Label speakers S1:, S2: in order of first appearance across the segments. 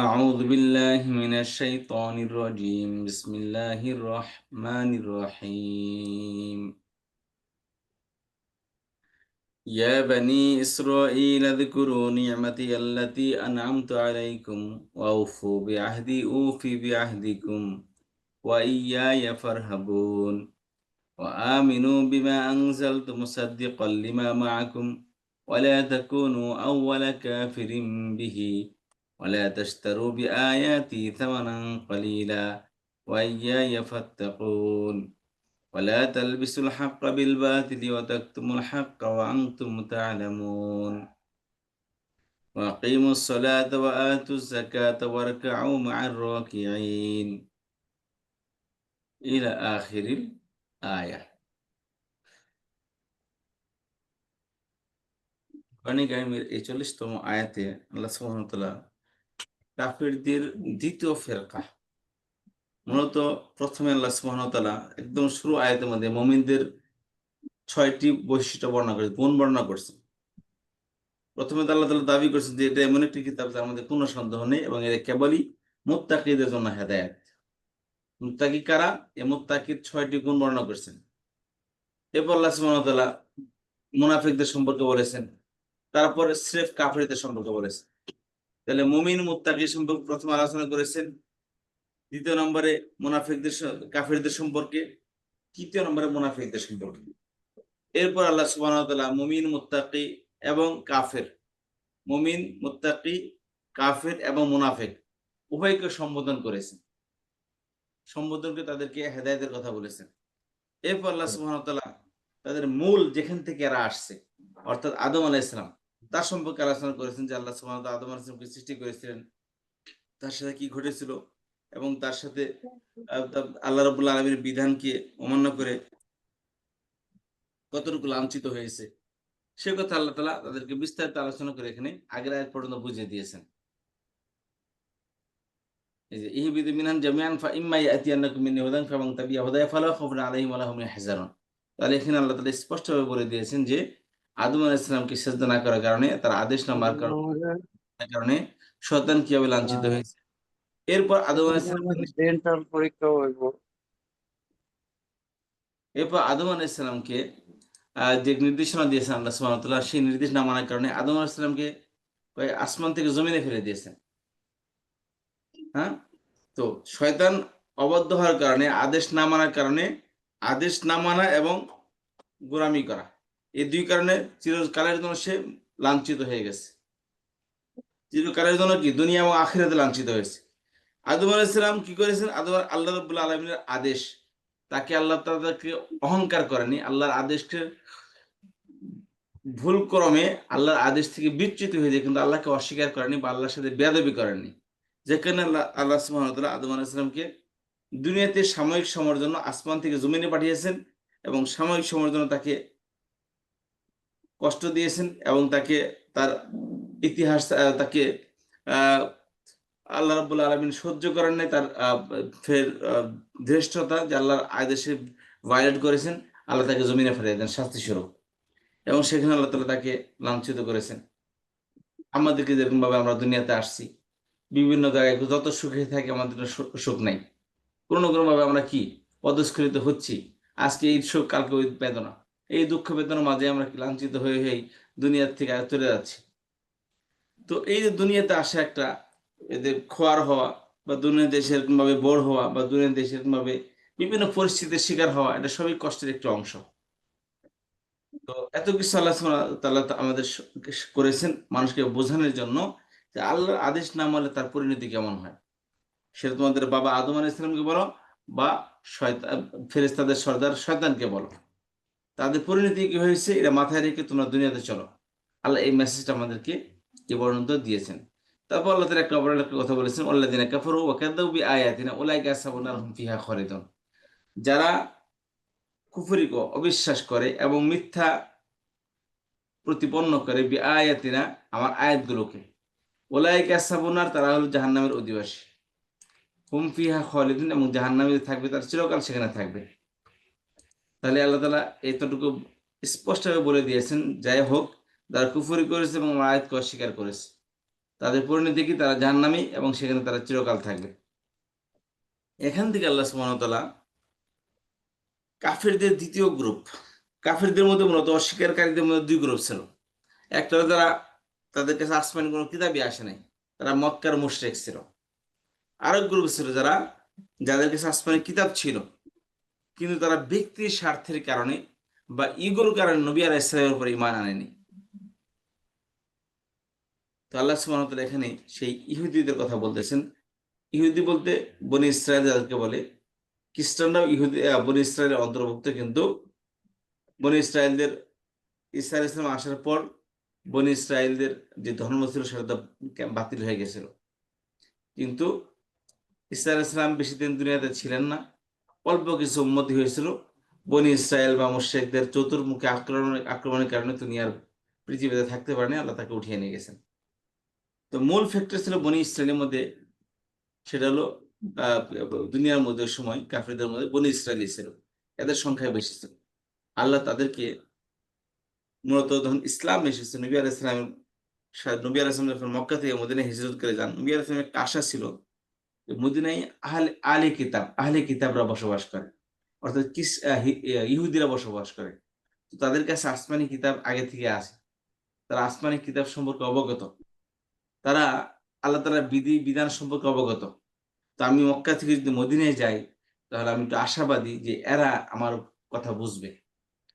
S1: أعوذ بالله من الشيطان الرجيم بسم الله الرحمن الرحيم يا بني إسرائيل اذكروا نعمتي التي أنعمت عليكم وأوفوا بعهدي أوف بعهدكم وإياي فارهبون وآمنوا بما أنزلت مصدقا لما معكم ولا تكونوا أول كافر به ولا تشتروا بآياتي ثمنا قليلا وإياي فاتقون ولا تلبسوا الحق بالباطل وتكتموا الحق وأنتم تعلمون وأقيموا الصلاة وآتوا الزكاة واركعوا مع الراكعين إلى آخر الآية। কোরআনে কারিমের এই ৪০তম আয়াতে আল্লাহ সুবহানাহু ওয়া তাআলা কাফিরদের দ্বিতীয় ফিরকা, মূলত প্রথমে আল্লাহ সুবহানাহু ওয়া তাআলা একদম শুরু আয়াতের মধ্যে মুমিনদের ৬টি বৈশিষ্ট্য বর্ণনা করেছেন, গুণ বর্ণনা করছেন। প্রথমে তো আল্লাহ তাআলা দাবি করছেন যে এটা এমন একটি কিতাব যার মধ্যে কোনো সন্দেহ নেই এবং এটা কেবলই মুত্তাকিদের জন্য হেদায়েত। মুত্তাকি কারা? এই মুত্তাকির ৬টি গুণ বর্ণনা করছেন। এরপর আল্লাহ সুবহানাহু ওয়া তাআলা মুনাফিকদের সম্পর্কে বলেছেন, তারপরে স্রেফ কাফিরদের সম্পর্কে বলেছেন। তাহলে মুমিন মুত্তাকি সম্পর্কে প্রথম আলোচনা করেছেন, দ্বিতীয় নম্বরে মুনাফিকদের কাফিরদের সম্পর্কে, তৃতীয় নম্বরে মুনাফিকদের সম্পর্কে। এরপর আল্লাহ সুবহানাহু ওয়া তাআলা মুমিন মুত্তাকি এবং কাফের, মুমিন মুত্তাকি কাফের এবং মুনাফিক উভয়কে সম্বোধন করেছেন, সম্বোধন করে তাদেরকে হেদায়েতের কথা বলেছেন। এরপর আল্লাহ সুবহানাহু ওয়া তাআলা তাদের মূল যেখান থেকে এরা আসছে অর্থাৎ আদম আলাইহিস সালাম তার সম্পর্কে আলোচনা করেছেন যে আল্লাহ সুবহানাহু ওয়া তাআলা আদম আলাইহিস সালামকে সৃষ্টি করেছিলেন, তার সাথে কি ঘটেছিল এবং তার সাথে আল্লাহ রাব্বুল আলামিনের বিধানকে অমান্য করে কতটুকু লাঞ্ছিত হয়েছে সে কথা আল্লাহ তাআলা তাদেরকে বিস্তারিত আলোচনা করে এখানে আগের আয়াত পর্যন্ত বুঝিয়ে দিয়েছেন। এই যে ইহবিতু মিনহা জামিআন ফাইম্মা ইয়াতিয়ান্নাকুম মিন্নী হুদান ফামান তাবিআ হুদায়া ফালা খাউফুন আলাইহিম ওয়া লা হুম ইয়াহজানুন। তাহলে এখানে আল্লাহ তাআলা স্পষ্টভাবে বলে দিয়েছেন যে আদম আলাইহিস সালামকে সিজদা না করার কারণে, তার আদেশ না মানার কারণে শয়তান কিভাবে লাঞ্ছিত হয়েছে। এরপর আদম আলাইহিস সালামকে
S2: ডেন্টাল পরীক্ষা হইব।
S1: এরপর আদম আলাইহিস সালামকে যে নির্দেশনা দিয়েছেন আল্লাহ সুবহানাহু ওয়া তাআলা, সেই নির্দেশ না মানার কারণে আদম আলাইহিস সালামকে আসমান থেকে জমিনে ফেলে দিয়েছেন। হ্যাঁ, তো শয়তান অবাধ্য হওয়ার কারণে, আদেশ না মানার কারণে, আদেশ না মানা এবং গোলামি করা, এই দুই কারণে চিরকালের জন্য সে লাঞ্ছিত হয়ে গেছে। চিরকালের জন্য কি দুনিয়া এবং আখিরাতে লাঞ্ছিত হয়েছে। আদম আলাইহিস সালাম কি করেছেন? আল্লাহ রাব্বুল আলামিনের আদেশ, তাকে আল্লাহ তাআলাকে অহংকার করেনি, আল্লাহর আদেশকে ভুল ক্রমে আল্লাহর আদেশ থেকে বিচ্যুত হয়ে যায়, কিন্তু আল্লাহকে অস্বীকার করেনি বা আল্লাহর সাথে বেয়াদবি করেননি। যেখানে আল্লাহ সুবহানাহু ওয়া তাআলা আদম আলাইহিস সালামকে দুনিয়াতে সাময়িক সময়ের জন্য আসমান থেকে জমিনে পাঠিয়েছেন এবং সাময়িক সময়ের জন্য তাকে কষ্ট দিয়েছেন এবং তাকে তার ইতিহাস তাকে আহ, আল্লাহ রাব্বুল আলামিন সহ্য করেন নাই, তার ফের ধৃষ্টতা যে আল্লাহর আদেশে ভায়োলেট করেছেন, আল্লাহ তাকে জমিনে ফেলে দেন শাস্তি স্বরূপ এবং সেখানে আল্লাহ তাআলা তাকে লাঞ্ছিত করেছেন। আমাদেরকে যেরকম ভাবে আমরা দুনিয়াতে আসছি, বিভিন্ন জায়গায় যত সুখে থাকি আমাদের সুখ নাই, কোনো কোনো ভাবে আমরা কি পদস্খলিত হচ্ছি। আজকে এই সুখ, কালকে ওই বেদনা, এই দুঃখ বেদনার মাঝে আমরা কি লাঞ্ছিত হয়ে হয়ে দুনিয়ার থেকে চলে যাচ্ছি। তো এই যে দুনিয়াতে আসা একটা এদের খোয়ার হওয়া বা দুনিয়াতে সেরকম ভাবে বোর হওয়া বা দুনিয়াতে সেরকম ভাবে বিভিন্ন পরিস্থিতির শিকার হওয়া, এটা সবই কষ্টের একটি অংশ। তো এত কিছু আল্লাহ সুবহানাহু ওয়া তাআলা আমাদের করেছেন মানুষকে বোঝানোর জন্য যে আল্লাহর আদেশ না মানলে তার পরিণতি কেমন হয়। সেটা তোমাদের বাবা আদম আলাইহিস সালামকে বলো বা শয়তান, ফেরেশতাদের সর্দার শয়তানকে বলো, তাদের পরিণতি কি হয়েছে এটা মাথায় রেখে তোমরা দুনিয়াতে চলো। আল্লাহ এই মেসেজটা আমাদেরকে এই পর্যন্ত দিয়েছেন। তারপর আল্লাহ তাআলা একটা অপর একটা কথা বলেছেন, আল্লাযিনা কাফারু ওয়া কাযযাবু বিআয়াতিনা উলাইকা আসহাবুন নার হুম ফিহা খালিদুন। যারা কুফরি অবিশ্বাস করে এবং মিথ্যা প্রতিপন্ন করে বিআয়াতিনা আমার আয়াতগুলোকে, উলাইকা আসহাবুন নার, তারা হলো জাহান্নামের অধিবাসী, হুম ফিহা খালিদুন, এবং জাহান্নামে থাকবে, তার চিরকাল সেখানে থাকবে। তাহলে আল্লাহ তাআলা এতটুকু স্পষ্টভাবে বলে দিয়েছেন, যাই হোক যারা কুফরি করেছে এবং আমার আয়াতকে অস্বীকার করেছে তাদের পরিণতি কি? তারা জাহান্নামী এবং সেখানে তারা চিরকাল থাকবে। এখান থেকে আল্লাহ সুবহানাহু ওয়া তাআলা কাফেরদের দ্বিতীয় গ্রুপ, কাফেরদের মধ্যে মূলত অস্বীকারীদের মধ্যে দুই গ্রুপ ছিল। একটা হলো যারা, তাদের কাছে আসমানি কোনো কিতাবই আসে নাই, তারা মক্কার মুশরিক ছিল। আরেক গ্রুপ ছিল যারা, যাদের কাছে আসমানি কিতাব ছিল, কিন্তু তারা ব্যক্তির স্বার্থের কারণে বা ইগোর কারণে নবী আলাইহিস সালামের উপর ঈমান আনেনি। তো আল্লাহ সুবহানাহু ওয়া তাআলা এখানে সেই ইহুদিদের কথা বলতেছেন। ইহুদি বলতে বনি ইসরায়েল যাদেরকে বলে, খ্রিস্টানরাও ইহুদি বনি ইসরায়েলের অন্তর্ভুক্ত, কিন্তু বনি ইসরায়েলদের ঈসা আলাইহিস সালাম আসার পর বনি ইসরায়েলদের যে ধর্ম ছিল সেটা তো বাতিল হয়ে গেছিল। কিন্তু ঈসা আলাইহিস সালাম বেশি দিন দুনিয়াতে ছিলেন না, অল্প কিছু উম্মতি হয়েছিল। বনি ইসরায়েল বা মুশরিকদের চতুর্মুখী আক্রমণের কারণে তিনি আর পৃথিবীতে থাকতে পারেনি, আল্লাহ তাকে উঠিয়ে নিয়ে গেছেন। তো মূল ফ্যাক্টর ছিল বনি ইসরায়েলের মধ্যে, সেটা হলো আহ, দুনিয়ার মধ্যে ওই সময় কাফিরদের মধ্যে বনি ইসরায়েলি ছিল, এদের সংখ্যা বেশি ছিল। আল্লাহ তাদেরকে মূলত যখন ইসলাম এসেছে, নবী আলাইহিস সালাম, নবী আলাইহিস সালাম যখন মক্কা থেকে মদিনায় হিজরত করে যান, নবী আলাইহিস সালামের একটা আশা ছিল যে মদিনায় আহলে কিতাবরা বসবাস করে, অর্থাৎ ইহুদিরা বসবাস করে। তো তাদের কাছে আসমানি কিতাব আগে থেকে আছে, তারা আসমানি কিতাব সম্পর্কে অবগত, তারা আল্লাহ তাআলার বিধি বিধান সম্পর্কে অবগত। তো আমি মক্কা থেকে যদি মদিনায় যাই, তাহলে আমি একটু আশাবাদী যে এরা আমার কথা বুঝবে।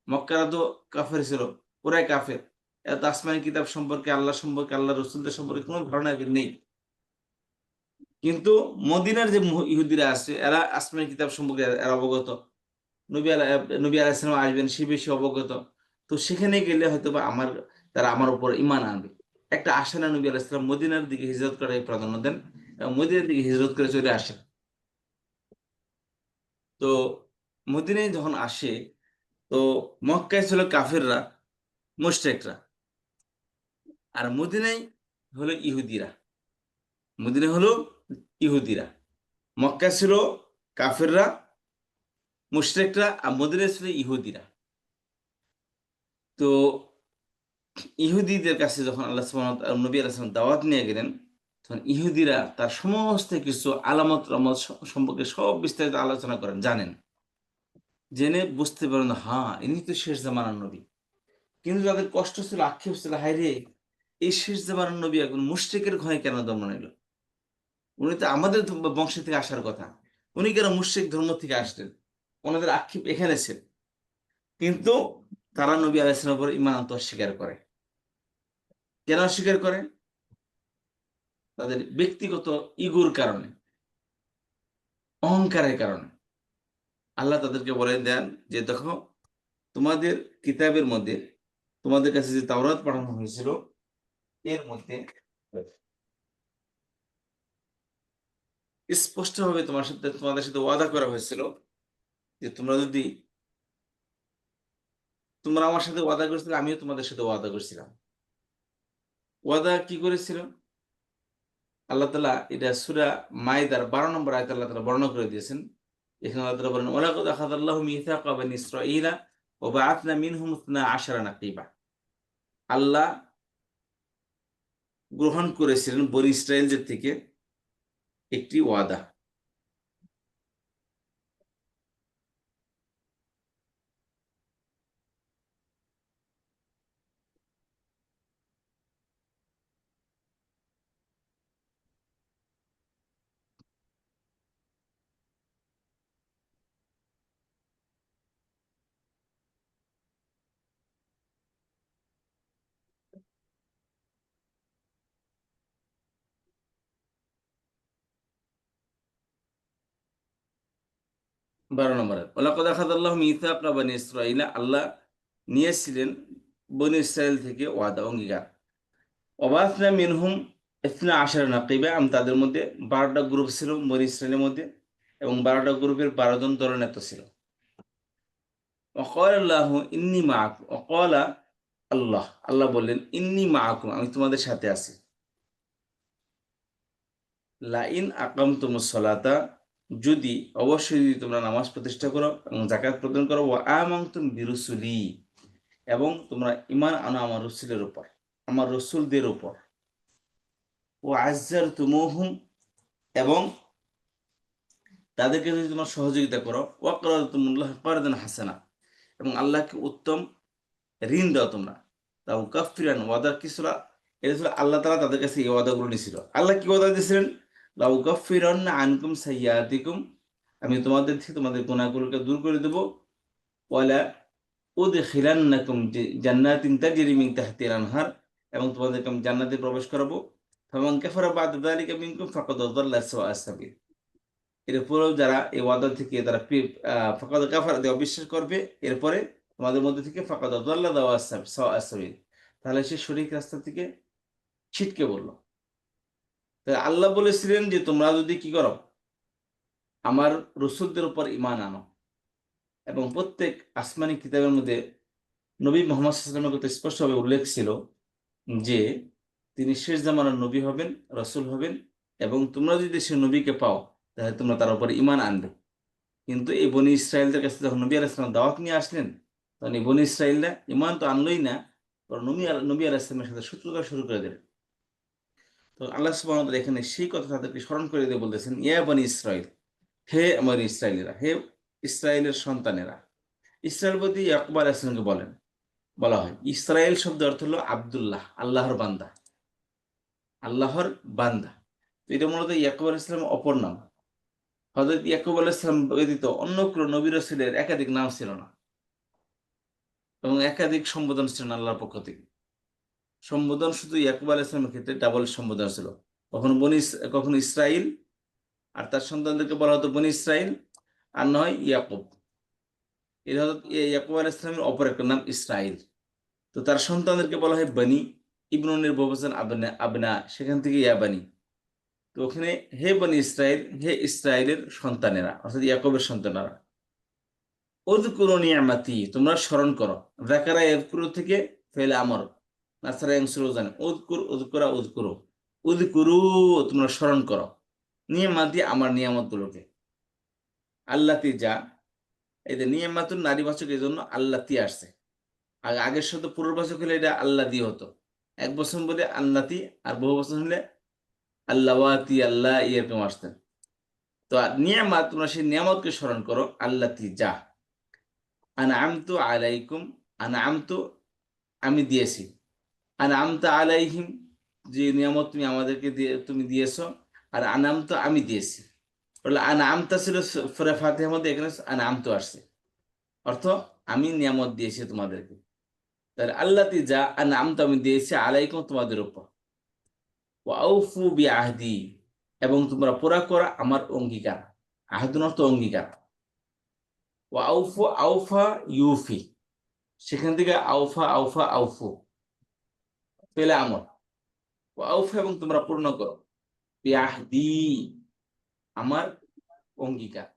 S1: মক্কারা তো কাফের ছিল, পুরাই কাফের, এরা তো আসমানি কিতাব সম্পর্কে, আল্লাহ সম্পর্কে, আল্লাহ রসুলদের সম্পর্কে কোনো ধারণা এদের নেই। কিন্তু মদিনার যে ইহুদিরা আছে, এরা আসমানি কিতাব সম্পর্কে এরা অবগত, নবী আলাইহিস সালাম আসবেন সে বেশি অবগত। তো সেখানে গেলে হয়তো বা তারা আমার উপর ঈমান আনবে, একটা আশা না। নবী আলাইহিস সালাম মদিনার দিকে হিজরত করে প্রাধান্য দেন এবং মদিনার দিকে হিজরত করে চলে আসেন। তো মদিনায় যখন আসে, তো মক্কায় ছিল কাফেররা, মুশরিকরা, আর মদিনায় হলো ইহুদিরা। মদিনা হলো ইহুদিরা, মক্কা ছিল কাফেররা, মুশরিকরা, আর মদিনায় ছিল ইহুদিরা। তো ইহুদিদের কাছে যখন আল্লাহ সুবহানাহু ওয়া তাআলা নবী আলাইহিস সালাম দাওয়াত নিয়ে গেলেন, তখন ইহুদিরা তার সমস্ত কিছু আলামত রহমত সম্পর্কে সব বিস্তারিত আলোচনা করেন, জানেন, জেনে বুঝতে পারেন হ্যাঁ ইনি তো শেষ জামানার নবী। কিন্তু তাদের কষ্ট ছিল, আক্ষেপ ছিল, হায় রে, এই শেষ জামানার নবী এখন মুশরিকের ঘরে কেন জন্ম নিল? উনি তো আমাদের বংশ থেকে আসার কথা, উনি কেন মুশরিক ধর্ম থেকে আসলেন? ওনাদের আক্ষেপ এখানে ছিল। কিন্তু তারা নবী আলাইহিস সালামের উপর ঈমান আনতে অস্বীকার করে। কেন অস্বীকার করে? তাদের ব্যক্তিগত ইগোর কারণে, অহংকারের কারণে। আল্লাহ তাদেরকে বলে দেন যে দেখো, তোমাদের কিতাবের মধ্যে, তোমাদের কাছে যে তাওরাত পাঠানো হয়েছিল, এর মধ্যে স্পষ্টভাবে তোমাদের সাথে ওয়াদা করা হয়েছিল যে তোমরা আমার সাথে ওয়াদা করেছিলে, আমিও তোমাদের সাথে ওয়াদা করেছিলাম। ওয়াদা কি করেছিল? আল্লাহ তাআলা এটা সূরা মাইদার 12 নম্বর আয়াতে আল্লাহ তাআলা বর্ণনা করে দিয়েছেন। এখানে আল্লাহ তাআলা বলেন, ওয়ালাকাদ আখাযাল্লাহু মিসাকা বানি ইসরাঈলা ওয়া বা'আথনা মিনহুম 12 নাকীবা। আল্লাহ গ্রহণ করেছিলেন বনী ইসরাঈলদের থেকে একটি ওয়াদা। 12 নম্বর আয়াত, ওয়ালাকাদ আখাযাল্লাহু মিসাকা বানি ইসরাঈলা, আল্লাহ নিয়েছিলেন বনী ইসরাঈল থেকে ওয়াদা, অঙ্গীকার। ওয়া বা'আথনা মিনহুম 12 নাকীবা, আমি তাদের মধ্যে 12টা গ্রুপ ছিল বনী ইসরাঈলের মধ্যে, এবং 12টা গ্রুপের 12 জন দলনেতা ছিল। ওয়াকাল আল্লাহু ইন্নী মাআকুম, ওয়াকালা আল্লাহ, আল্লাহ বললেন ইন্নী মাআকুম, আমি তোমাদের সাথে আছি। লাইন আকামতুমুস সালাতা, যদি, অবশ্যই যদি তোমরা নামাজ প্রতিষ্ঠা করো এবং যাকাত প্রদান করো, ওয়া আমানতুম বিরুসুলি, এবং তোমরা ঈমান আনো আমার রসুলের উপর, আমার রসুলদের উপর। ওয়াজ্জারতুমুহুম, এবং তাদেরকে যদি তোমরা সহযোগিতা করো, ওয়াকরাতুমুল্লাহ কারদান হাসানা, এবং আল্লাহকে উত্তম ঋণ দাও তোমরা, তাও কাফিরান ওয়াদার কিসরা, এটা ছিল আল্লাহ তাআলা তাদের কাছে এই ওয়াদাগুলো নিয়েছিল। আল্লাহ কি ওয়াদা দিয়েছিলেন? লাউ কাফিরান্না আনকুম সাইয়্যাতিকুম, আমি তোমাদের থেকে তোমাদের গুনাহগুলোকে দূর করে দেব, ওয়ালা উদখিলান্নাকুম জান্নাতিন তাজরি মিন তাহতিহাল আনহার, এবং তোমাদেরকে আমি জান্নাতে প্রবেশ করাবো। ফামান কাফারা বা'দা যালিকা মিনকুম ফাকাদ দাল্লা সাওয়া'আস সাবিল, এরপরেও যারা এই ওয়াদা থেকে তারা ফাকাদ কাফারা দিয়ে অবিশ্বাস করবে, এরপরে তোমাদের মধ্যে থেকে ফাকাদ দাল্লা সাওয়া'আস সাবিল, তাহলে সে সঠিক রাস্তা থেকে ছিটকে বলল। তাই আল্লাহ বলেছিলেন যে তোমরা যদি কি করো, আমার রসুলদের উপর ঈমান আনো, এবং প্রত্যেক আসমানি কিতাবের মধ্যে নবী মুহাম্মদ সাল্লাল্লাহু আলাইহি ওয়াসাল্লামের কথা স্পষ্টভাবে উল্লেখ ছিল যে তিনি শেষ জামানার নবী হবেন, রসুল হবেন, এবং তোমরা যদি সে নবীকে পাও তাহলে তোমরা তার উপর ঈমান আনবে। কিন্তু এই বনি ইসরায়েলদের কাছে যখন নবী আলাইহিস সালাম দাওয়াত নিয়ে আসলেন, তখন এই বনি ইসরায়েলরা ঈমান তো আনলোই না, বরং নবী আলাইহিস সালামের সাথে শত্রুতা শুরু করে দিলেন। তো আল্লাহ সুবহানাহু ওয়া তাআলা এখানে সেই কথা তাদেরকে স্মরণ করে দিয়ে বলতেছেন, ইয়া বনি ইসরাইল, হে আমার ইসরায়েলিরা, হে ইসরায়েলের সন্তানেরা। ইসরায়েল বলতে ইয়াকুব আলাইহিস সালামকে বলা হয়। ইসরায়েল শব্দ অর্থ হলো আব্দুল্লাহ, আল্লাহর বান্দা, আল্লাহর বান্দা। তো এটা মূলত ইয়াকুব আলাইহিস সালামের অপর নাম। হযরত ইয়াকুব আলাইহিস সালাম ব্যতীত অন্য কোনো নবী রাসূলের একাধিক নাম ছিল না, এবং একাধিক সম্বোধন ছিল না আল্লাহর পক্ষ থেকে। সম্বোধন শুধু ইয়াকুব আলাইহিস সালামের ক্ষেত্রে ডাবল সম্বোধন ছিল, কখনো ইসরাইল, আর তার সন্তানদেরকে বলা হতো বনি ইসরাইল, আর নয় ইয়াকুব। এটা হলো ইয়াকুব আলাইহিস সালামের অপর একটা নাম ইসরাইল। তো তার সন্তানদেরকে বলা হয় বনি, ইবনুনের বহুবচন আবনা, আবনা, সেখান থেকে ইয়া বানি। তো ওখানে হে বনি ইসরাইল, হে ইসরায়েলের সন্তানেরা, অর্থাৎ ইয়াকুবের সন্তানেরা। উযকুরু নি'মাতি, তোমরা স্মরণ করো। যাকারা ইয়াযকুরু থেকে ফেলে আমর, নাসারা ইয়ানসুরু জানে, উযকুর, উযকুরা, উযকুরু, উযকুরু, তোমরা স্মরণ করো নি'মাতি, আমার নিয়ামতগুলোকে। আল্লাতি, যা, এই যে নিয়ামাতুন নারীবাচক, এই জন্য আল্লাতি আসছে। আর আগের সাথে পুনর্বাচক হলে এটা আল্লাহ দিয়ে হতো। এক বছর বলে আল্লাতি, আর বহু বছর হলে আল্লাহওয়াতি, আল্লাহ এরকম আসতেন। তো নিয়ামাত, তোমরা সেই নিয়ামতকে স্মরণ করো, আল্লাতি, যা, আনআমতু আলাইকুম, আনআমতু, আমি দিয়েছি, আনআমতা আলাইহিম, যে নিয়ামত তুমি আমাদেরকে তুমি দিয়েছো, আর আনআমতু, আমি দিয়েছি। বলে আনআমতা ছিল সূরা ফাতিহার মধ্যে, এখানে আনআমতু আসছে, অর্থ আমি নিয়ামত দিয়েছি তোমাদেরকে। তাহলে আল্লাতি, যা, আনআমতু, আমি দিয়েছি, আলাইকুম, তোমাদের উপর, ওয়া আউফু বিআহদি, এবং তোমরা পুরা করা আমার অঙ্গীকার। আহদুন অর্থ অঙ্গীকার। ওয়া আউফু, আউফা ইউফি, সেখান থেকে আউফা, আউফা, আউফু, পেলে আমর। ওয়া আউফু, এবং তোমরা পূর্ণ করো, বিআহদি, আমার অঙ্গীকার।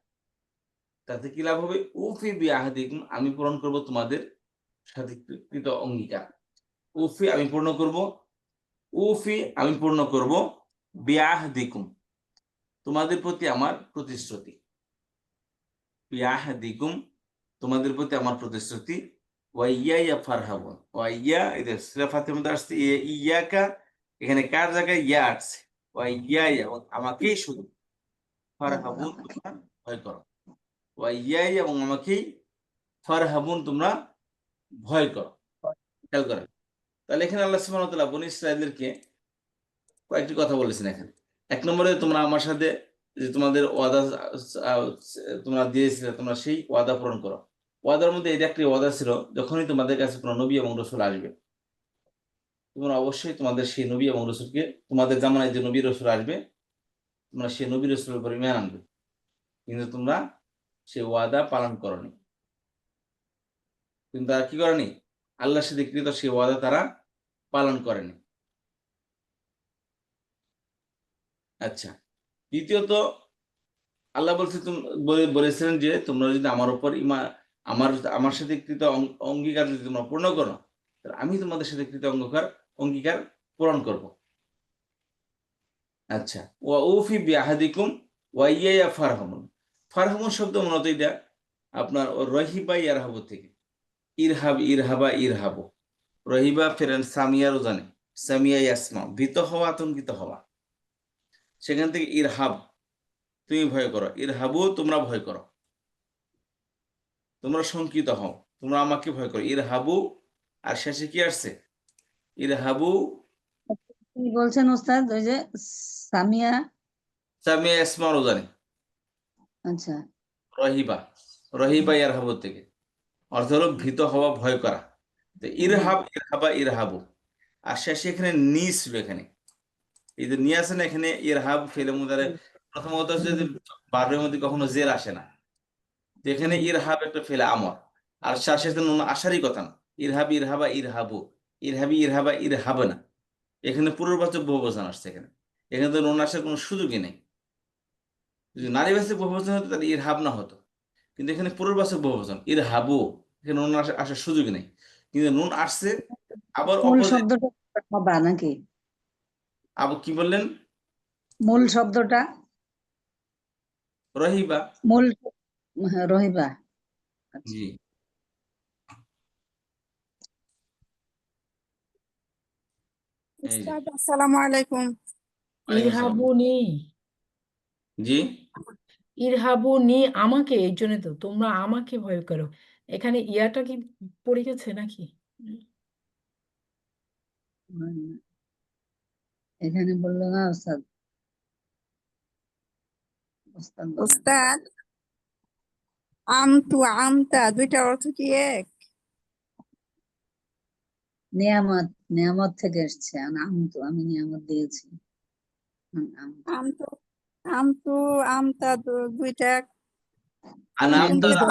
S1: তাতে কি লাভ হবে? উফি বিআহদিকুম, আমি পূরণ করব তোমাদের সাথে কৃত অঙ্গীকার। উফি, আমি পূর্ণ করব, উফি, আমি পূর্ণ করব, বিআহদিকুম, তোমাদের প্রতি আমার প্রতিশ্রুতি। বিআহদিকুম, তোমাদের প্রতি আমার প্রতিশ্রুতি। ওয়াইয়া ফারহাবুন, ওয়াইয়া, এটা সূরা ফাতিহার মধ্যে আসছে ইয়াকা, এখানে কার জায়গায় ইয়া আসছে, ওয়াইয়া, আমাকেই শুধু, ফারহাবুন, তোমরা ভয় করো। ওয়াইয়া, এবং আমাকেই, ফারহাবুন, তোমরা ভয় করো। খেয়াল করেন, তাহলে এখানে আল্লাহ সুবহানাহু ওয়া তাআলা বনী ইসরাঈলদেরকে কয়েকটি কথা বলেছেন এখানে। এক নম্বরে, তোমরা আমার সাথে যে তোমাদের ওয়াদা তোমরা দিয়েছিলে, তোমরা সেই ওয়াদা পূরণ করো। ওয়াদার মধ্যে এটা একটি ওয়াদা ছিল, যখনই তোমাদের কাছে কোনো নবী এবং রসুল আসবে, তোমরা অবশ্যই তোমাদের সেই নবী এবং রসুলকে, তোমাদের জামানায় যে নবী রসুল আসবে, তোমরা সেই নবী রসুলের উপর ঈমান আনবে। কিন্তু তোমরা সেই ওয়াদা পালন করনি। কিন্তু তারা কি করেনি? আল্লাহর সাথে কৃত সেই ওয়াদা তারা পালন করেনি। আচ্ছা, দ্বিতীয়ত, আল্লাহ বলেছিলেন যে তোমরা যদি আমার উপর আমার সাথে কৃত অঙ্গীকার যদি তোমরা পূর্ণ করো, তাহলে আমি তোমাদের সাথে কৃত অঙ্গীকার পূরণ করব। আচ্ছা, ওয়া উফি বিআহদিকুম ওয়া ইয়া ফারহামুন। ফারহামুন শব্দ মূলত এটা আপনার রহিবা ইয়ারহাবু থেকে, ইরহাব, ইরহাবা, ইরহাবু। রহিবা ফেরেন সামিয়ারও জানে, সামিয়া ইয়াসমা, ভীত হওয়া, আতঙ্কিত হওয়া। সেখান থেকে ইরহাব, তুমি ভয় করো, ইরহাবু তোমরা ভয় করো, তোমরা শঙ্কিত হও, তোমরা আমাকে ভয় করো, ইরহাবু। আর শেষে কি আসছে? ইরহাবু
S3: কি বলছেন ওস্তাদ? ওই যে সামিয়া।
S1: সামিয়া ইসমা রোজানি
S3: আচ্ছা,
S1: রহিবা, রহিবা ইরহাবু থেকে অর্থ হলো ভীত হওয়া, ভয় করা। তো ইরহাব, ইরহাবা, ইরহাবু। আর শেষে এখানে নি ছিল এখানে, এই যে নি আছে না এখানে, ইরহাব ফেলে মুদারে প্রথমত হচ্ছে যে বারের মধ্যে কখনো জের আসে না, তো এখানে ইরহাব একটা ফেলে আমর। আর শেষে তো নুন আসারই কথা না, ইরহাব, ইরহাবা, ইরহাবু, ইরহাবি, ইরহাবা, ইরহাব না, এখানে পূর্ববাচক বহুবচন আসছে এখানে, এখানে তো নুন আসার কোনো সুযোগই নেই। যদি নারীবাচক বহুবচন হতো তাহলে ইরহাব না হতো, কিন্তু এখানে পুনর্বাচক বহুবচন ইরহাবু, এখানে নুন আসার সুযোগ নেই, কিন্তু নুন আসছে। আবার
S3: মূল
S1: অপোজিট,
S3: শব্দটা হবা নাকি?
S1: আবার কি বললেন?
S3: মূল শব্দটা
S1: রহিবা।
S3: মূল, হ্যাঁ, রহিবা। আচ্ছা।
S1: জি, এই যে
S4: উস্তাদ আসসালামু আলাইকুম।
S1: ওয়ালাইকুম আসসালাম।
S5: ইরহাবুনি,
S1: জি,
S5: ইরহাবুনি আমাকে, এই জন্য তো তোমরা আমাকে ভয় করো। এখানে ইয়াটা কি পড়ে গেছে নাকি?
S3: এখানে বললো না ওস্তাদ, ওস্তাদ বলেন।
S4: উস্তাদ আমতু আমতা দুইটার অর্থ কি এক?
S3: নিয়ামত, নিয়ামত থেকে এসছে। আমি নিয়ামত দিয়েছি।
S4: আমতু আমতু আমতা দুইটা
S1: আনাম
S4: কিন্তু
S1: তার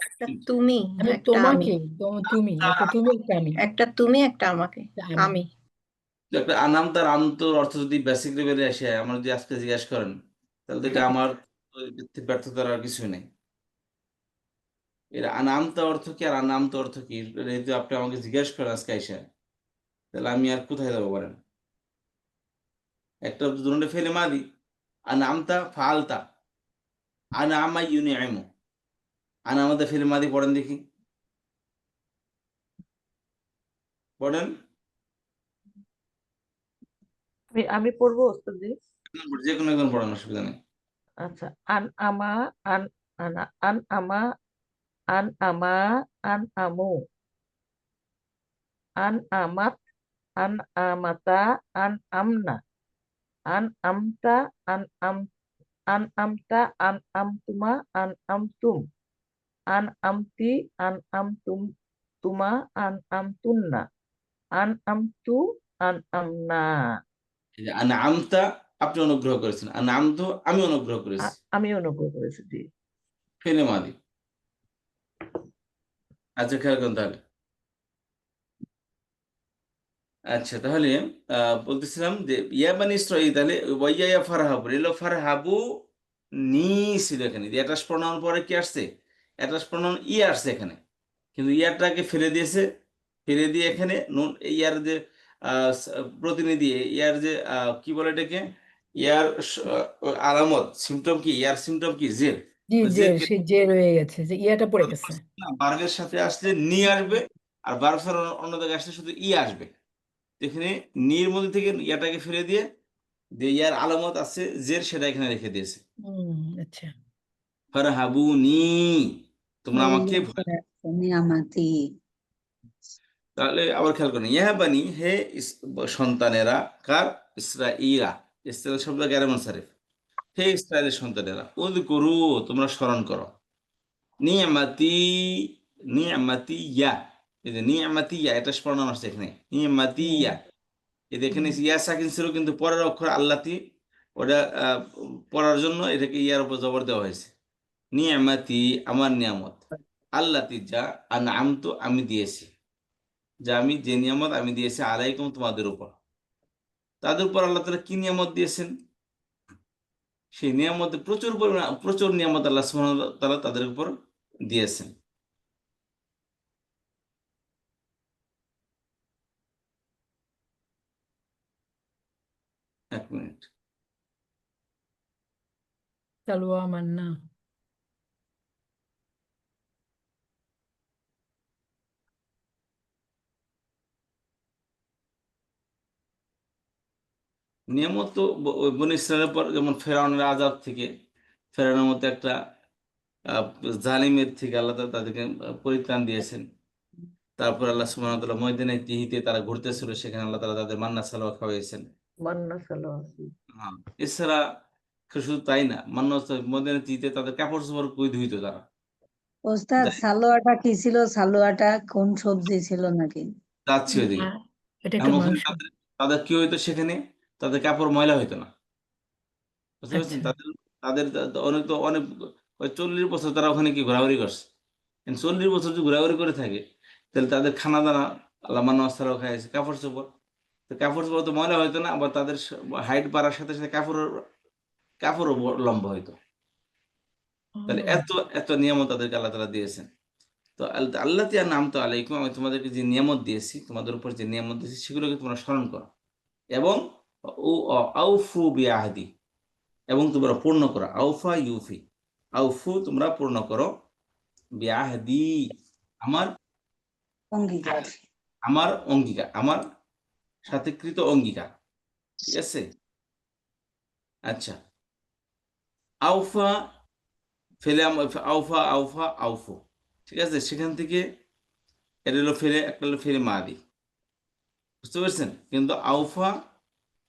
S6: একটা তুমি
S5: আমি
S6: একটা আমি,
S5: তোমাকে, তুমি একটা তুমি একটা আমি,
S6: একটা তুমি একটা আমাকে,
S5: একটা আমি।
S6: আমি।
S1: একটা আনাম তার আমতোর অর্থ যদি বেসিক লেভেলে আসে, আমার যদি আজকে জিজ্ঞাসা করেন, তাহলে তো এটা আমার ব্যর্থতার আর কিছুই নেই। এর আনামতা অর্থ কি আর আনামতা অর্থ কি, এটা যদি আপনি আমাকে জিজ্ঞাসা করেন আজকে এসে, তাহলে আমি আর কোথায় যাবো বলেন? একটা দুটো ফেলে মাদি, আনামতা ফালতা, আনামা ইউনিআইমু, আনামাদা ফেলে মাদি পড়েন দেখি, পড়েন।
S7: আমি পড়বো ওস্তাদ?
S1: যে কোনো একজন পড়ান, অসুবিধা নেই।
S7: আচ্ছা, আন আমা, আন আনা, আন আমা, আন আমা, আন আমু, আন আমাত, আন আমাতা, আন আমনা, আন আমতা, আন আম, আন আমতা, আন আমতুমা, আন আমতুম, আন আমতি, আন আমতুম, তুমা, আন আমতুন্না, আন আমতু, আন আমনা।
S1: এই যে আনআমতা, আপনি অনুগ্রহ করেছেন, আনআমতু আমি অনুগ্রহ করেছি,
S7: আমি অনুগ্রহ করেছি, জি।
S1: ফেলে মাদি। আচ্ছা, খেয়াল করুন তাহলে। আচ্ছা, তাহলে বলতেছিলাম যে ইয়া বানি ইসরাঈল, তাহলে ওয়াইয়া ইয়া ফারহাবু, এলো ফারহাবু নি ছিল এখানে, অ্যাটাচ প্রনাউন পরে কি আসছে? অ্যাটাচ প্রনাউন ই আসছে এখানে, কিন্তু ইয়ারটাকে ফেলে দিয়েছে, ফেলে দিয়ে এখানে নুন, ইয়ার যে প্রতিনিধি, ইয়ার যে কি বলে এটাকে, ইয়ার আলামত, সিমটম কি, ইয়ার সিমটম কি, জের।
S5: জি,
S1: তো
S5: যে
S1: জের
S5: সে যে রয়ে গেছে, যে ইয়াটা পড়ে গেছে।
S1: বার্বের সাথে আসলে নি আসবে, আর বার্ব অন্য জায়গায় আসলে শুধু ই আসবে। এখানে নির মধ্যে থেকে ইয়াটাকে ফেলে দিয়ে যে ইয়ার আলামত আছে জের, সেটা এখানে রেখে দিয়েছে।
S5: আচ্ছা।
S1: ফারহাবুনি, তোমরা আমাকে ভয়।
S3: নিয়ামাতি।
S1: তাহলে আবার খেয়াল করেন, ইহা বানি হে সন্তানেরা, কার? ইসরাঈলা, ইসরাঈল শব্দ গ্যারে মুনসারিফ, হে ইসরায়েলের সন্তানেরা, উযকুরু তোমরা স্মরণ করো, নিয়ামাতি, নিয়ামাতি ইয়া, এই যে নিয়ামাতি ইয়া, এটা স্মরণ আসছে এখানে, নিয়ামাতি ইয়া। এই যে এখানে ইয়া সাকিন ছিল, কিন্তু পরের অক্ষর আল্লাতি, ওটা পড়ার জন্য এটাকে ইয়ার উপর জবর দেওয়া হয়েছে। নিয়ামাতি আমার নিয়ামত, আল্লাতি যা, আনআমতু আমি দিয়েছি, যা আমি যে নিয়ামত আমি দিয়েছি, আলাইকুম তোমাদের উপর। তাদের উপর আল্লাহ তাআলা কি নিয়ামত দিয়েছেন? সেই নিয়ামতে প্রচুর পরিমাণ, প্রচুর নিয়ামত আল্লাহ সুবহানাহু ওয়া তাআলা তাদের উপর দিয়েছেন। এক মিনিট।
S5: সালোয়া মান্না।
S1: নিয়ামত তো ওই বনী ইসরায়েলের পর যেমন ফেরাউনের আযাব থেকে, ফেরাউনের মতো একটা আহ, জালিমের থেকে আল্লাহ তাআলা তাদেরকে পরিত্রাণ দিয়েছেন। তারপর আল্লাহ সুবহানাহু ওয়া তাআলা ময়দানে তিহিতে তারা ঘুরতেছিল, সেখানে আল্লাহ তাআলা তাদের মান্না সালোয়া খাওয়াইছেন।
S7: মান্না সালোয়া।
S1: হ্যাঁ, এছাড়া শুধু তাই না, মান্না ময়দানে তিহিতে তাদের কাপড় চোপড় কই ধুইতো তারা।
S3: ওস্তাদ
S1: যাই
S3: সালোয়াটা কি ছিল? সালোয়াটা কোন সবজি ছিল নাকি?
S1: যাচ্ছি ওইদিকে।
S5: না, এটা
S1: এখন
S5: একটা
S1: ওখানে
S5: মাংস।
S1: তাদের তাদের কি হইতো, সেখানে তাদের কাপড় ময়লা হইতো না, বুঝতে পারছেন?
S5: আচ্ছা।
S1: তাদের তাদের অনেক তো অনেক 40 বছর তারা ওখানে কি ঘোরাঘুরি করছে। 40 বছর যদি ঘোরাঘুরি করে থাকে, তাহলে তাদের খানা দানা আল্লাহ মান্না ওয়াসালাও খাইছে, কাপড় চোপড়, তো কাপড় চোপড় তো ময়লা হইতো না, আবার তাদের হাইট বাড়ার সাথে সাথে কাপড়ও লম্বা হইতো। তাহলে
S5: ও,
S1: এত এত নিয়ামত তাদেরকে আল্লাহ তাআলা দিয়েছেন। তো আল্লাহ তিয়া নাম তো আলাইকুম, আমি তোমাদেরকে যে নিয়ামত দিয়েছি, তোমাদের উপর যে নিয়ামত দিয়েছি সেগুলোকে তোমরা স্মরণ করো, এবং আউফু বিআহদি, এবং তোমরা পূর্ণ করো। আউফা ইউফি, আউফু তোমরা পূর্ণ করো, বিআহদি আমার
S3: অঙ্গীকার।
S1: আমার অঙ্গীকার, আমার সাথে কৃত অঙ্গীকার। ঠিক আছে? আচ্ছা, আউফা ফেলে আউফা আউফা আউফু, ঠিক আছে? সেখান থেকে এটা হলো ফেলে, একটা হলো ফেলে মাদি, বুঝতে পারছেন? কিন্তু আউফা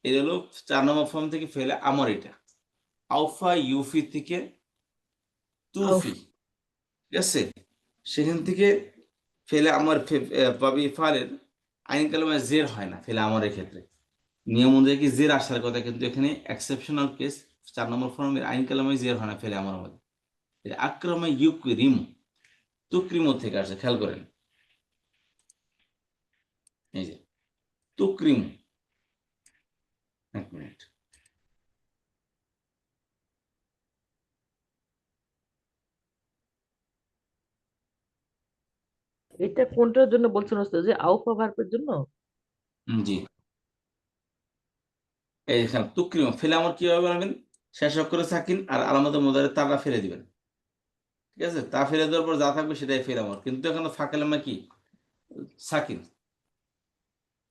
S1: এটা হলো 4 নম্বর ফর্ম থেকে ফেলে আমার, এটা আউফা ইউফি থেকে
S5: আউফ।
S1: তুফি, ঠিক আছে? সেখান থেকে ফেলে আমার পাবি ফালের আইন কালামে জের হয় না ফেলে আমারের ক্ষেত্রে। নিয়ম অনুযায়ী কি জের আসার কথা, কিন্তু এখানে এক্সেপশনাল কেস, 4 নম্বর ফর্মের আইন কালামে জের হয় না ফেলে আমার মধ্যে। আক্রমে ইউক্রিম, তুক্রিমো থেকে আসছে, খেয়াল করেন, এই যে তুক্রিম। এক মিনিট,
S7: এটা কোনটার জন্য বলছেন ওস্তাদ, যে আউফা ভার্বের জন্য?
S1: জি, এইখানে তুক্রিম ফেলে আমার কিভাবে বানাবেন, শেষ অক্ষরে সাকিন আর আলামতের মধ্যে তারা ফেলে দিবেন, ঠিক আছে? তা ফেলে দেওয়ার পর যা থাকবে সেটাই ফেলে আমার, কিন্তু এখানে ফাঁকালেমা কি সাকিন,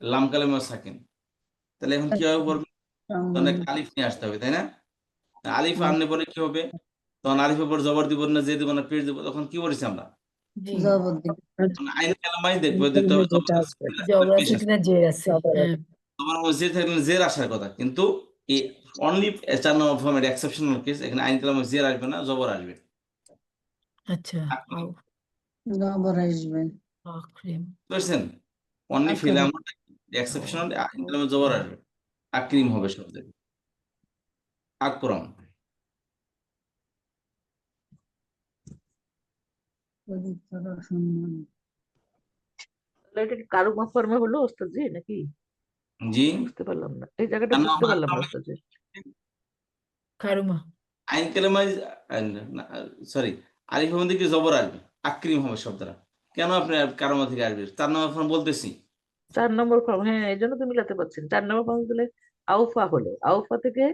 S1: লাম কালেমা সাকিন। তাহলে এখন কিভাবে পড়বেন, তখন একটা আলিফ নিয়ে আসতে হবে, তাই না? আলিফ আনলে পরে কি হবে, তখন আলিফের পর জবর দিব না, যে দিব না, পেশ দিব, তখন কি করেছি আমরা,
S5: জি,
S3: জবরদস্তি।
S1: তখন আইন কালামাই দেখবো, দেখতে হবে জবর আছে কিনা,
S5: জবর
S1: পেশ
S5: আছে
S1: আছে।
S5: কিনা জের আছে। হ্যাঁ,
S1: তোমার মধ্যে যে থাকলে জের আসার কথা, কিন্তু এই অনলি 4 নম্বর ফর্মের এক্সেপশনাল কেস, এখানে আইন কালামে জের আসবে না, জবর আসবে।
S5: আচ্ছা। আউফ
S3: জবর আসবে।
S5: আক্রিম।
S1: বুঝতে অনলি ফেলে
S3: আক্রমণ।
S1: আমার এক্সেপশনাল আইন কালামে জবর আসবে, আকরিম হবে শব্দের, আকরম।
S3: পবিত্র সম্মান।
S7: তাহলে এটা কি কারু ফর্মে হলো ওস্তাদ জি নাকি?
S1: জি,
S7: বুঝতে পারলাম না, এই জায়গাটা
S1: না,
S7: বুঝতে পারলাম না ওস্তাদ জি।
S5: কারুমা।
S1: আইন কালামায়, সরি, আলিফের মধ্যে কি জবর আসবে, আকরিম হবে শব্দটা। কেন আপনি কারোমা থেকে আসবে, 4 নম্বর ফর্ম বলতেছি।
S7: 4 নম্বর ফর্ম, হ্যাঁ এই জন্য তো মিলাতে পারছেন। 4 নম্বর ফর্ম দিলে আউফা হলো, আউফা থেকে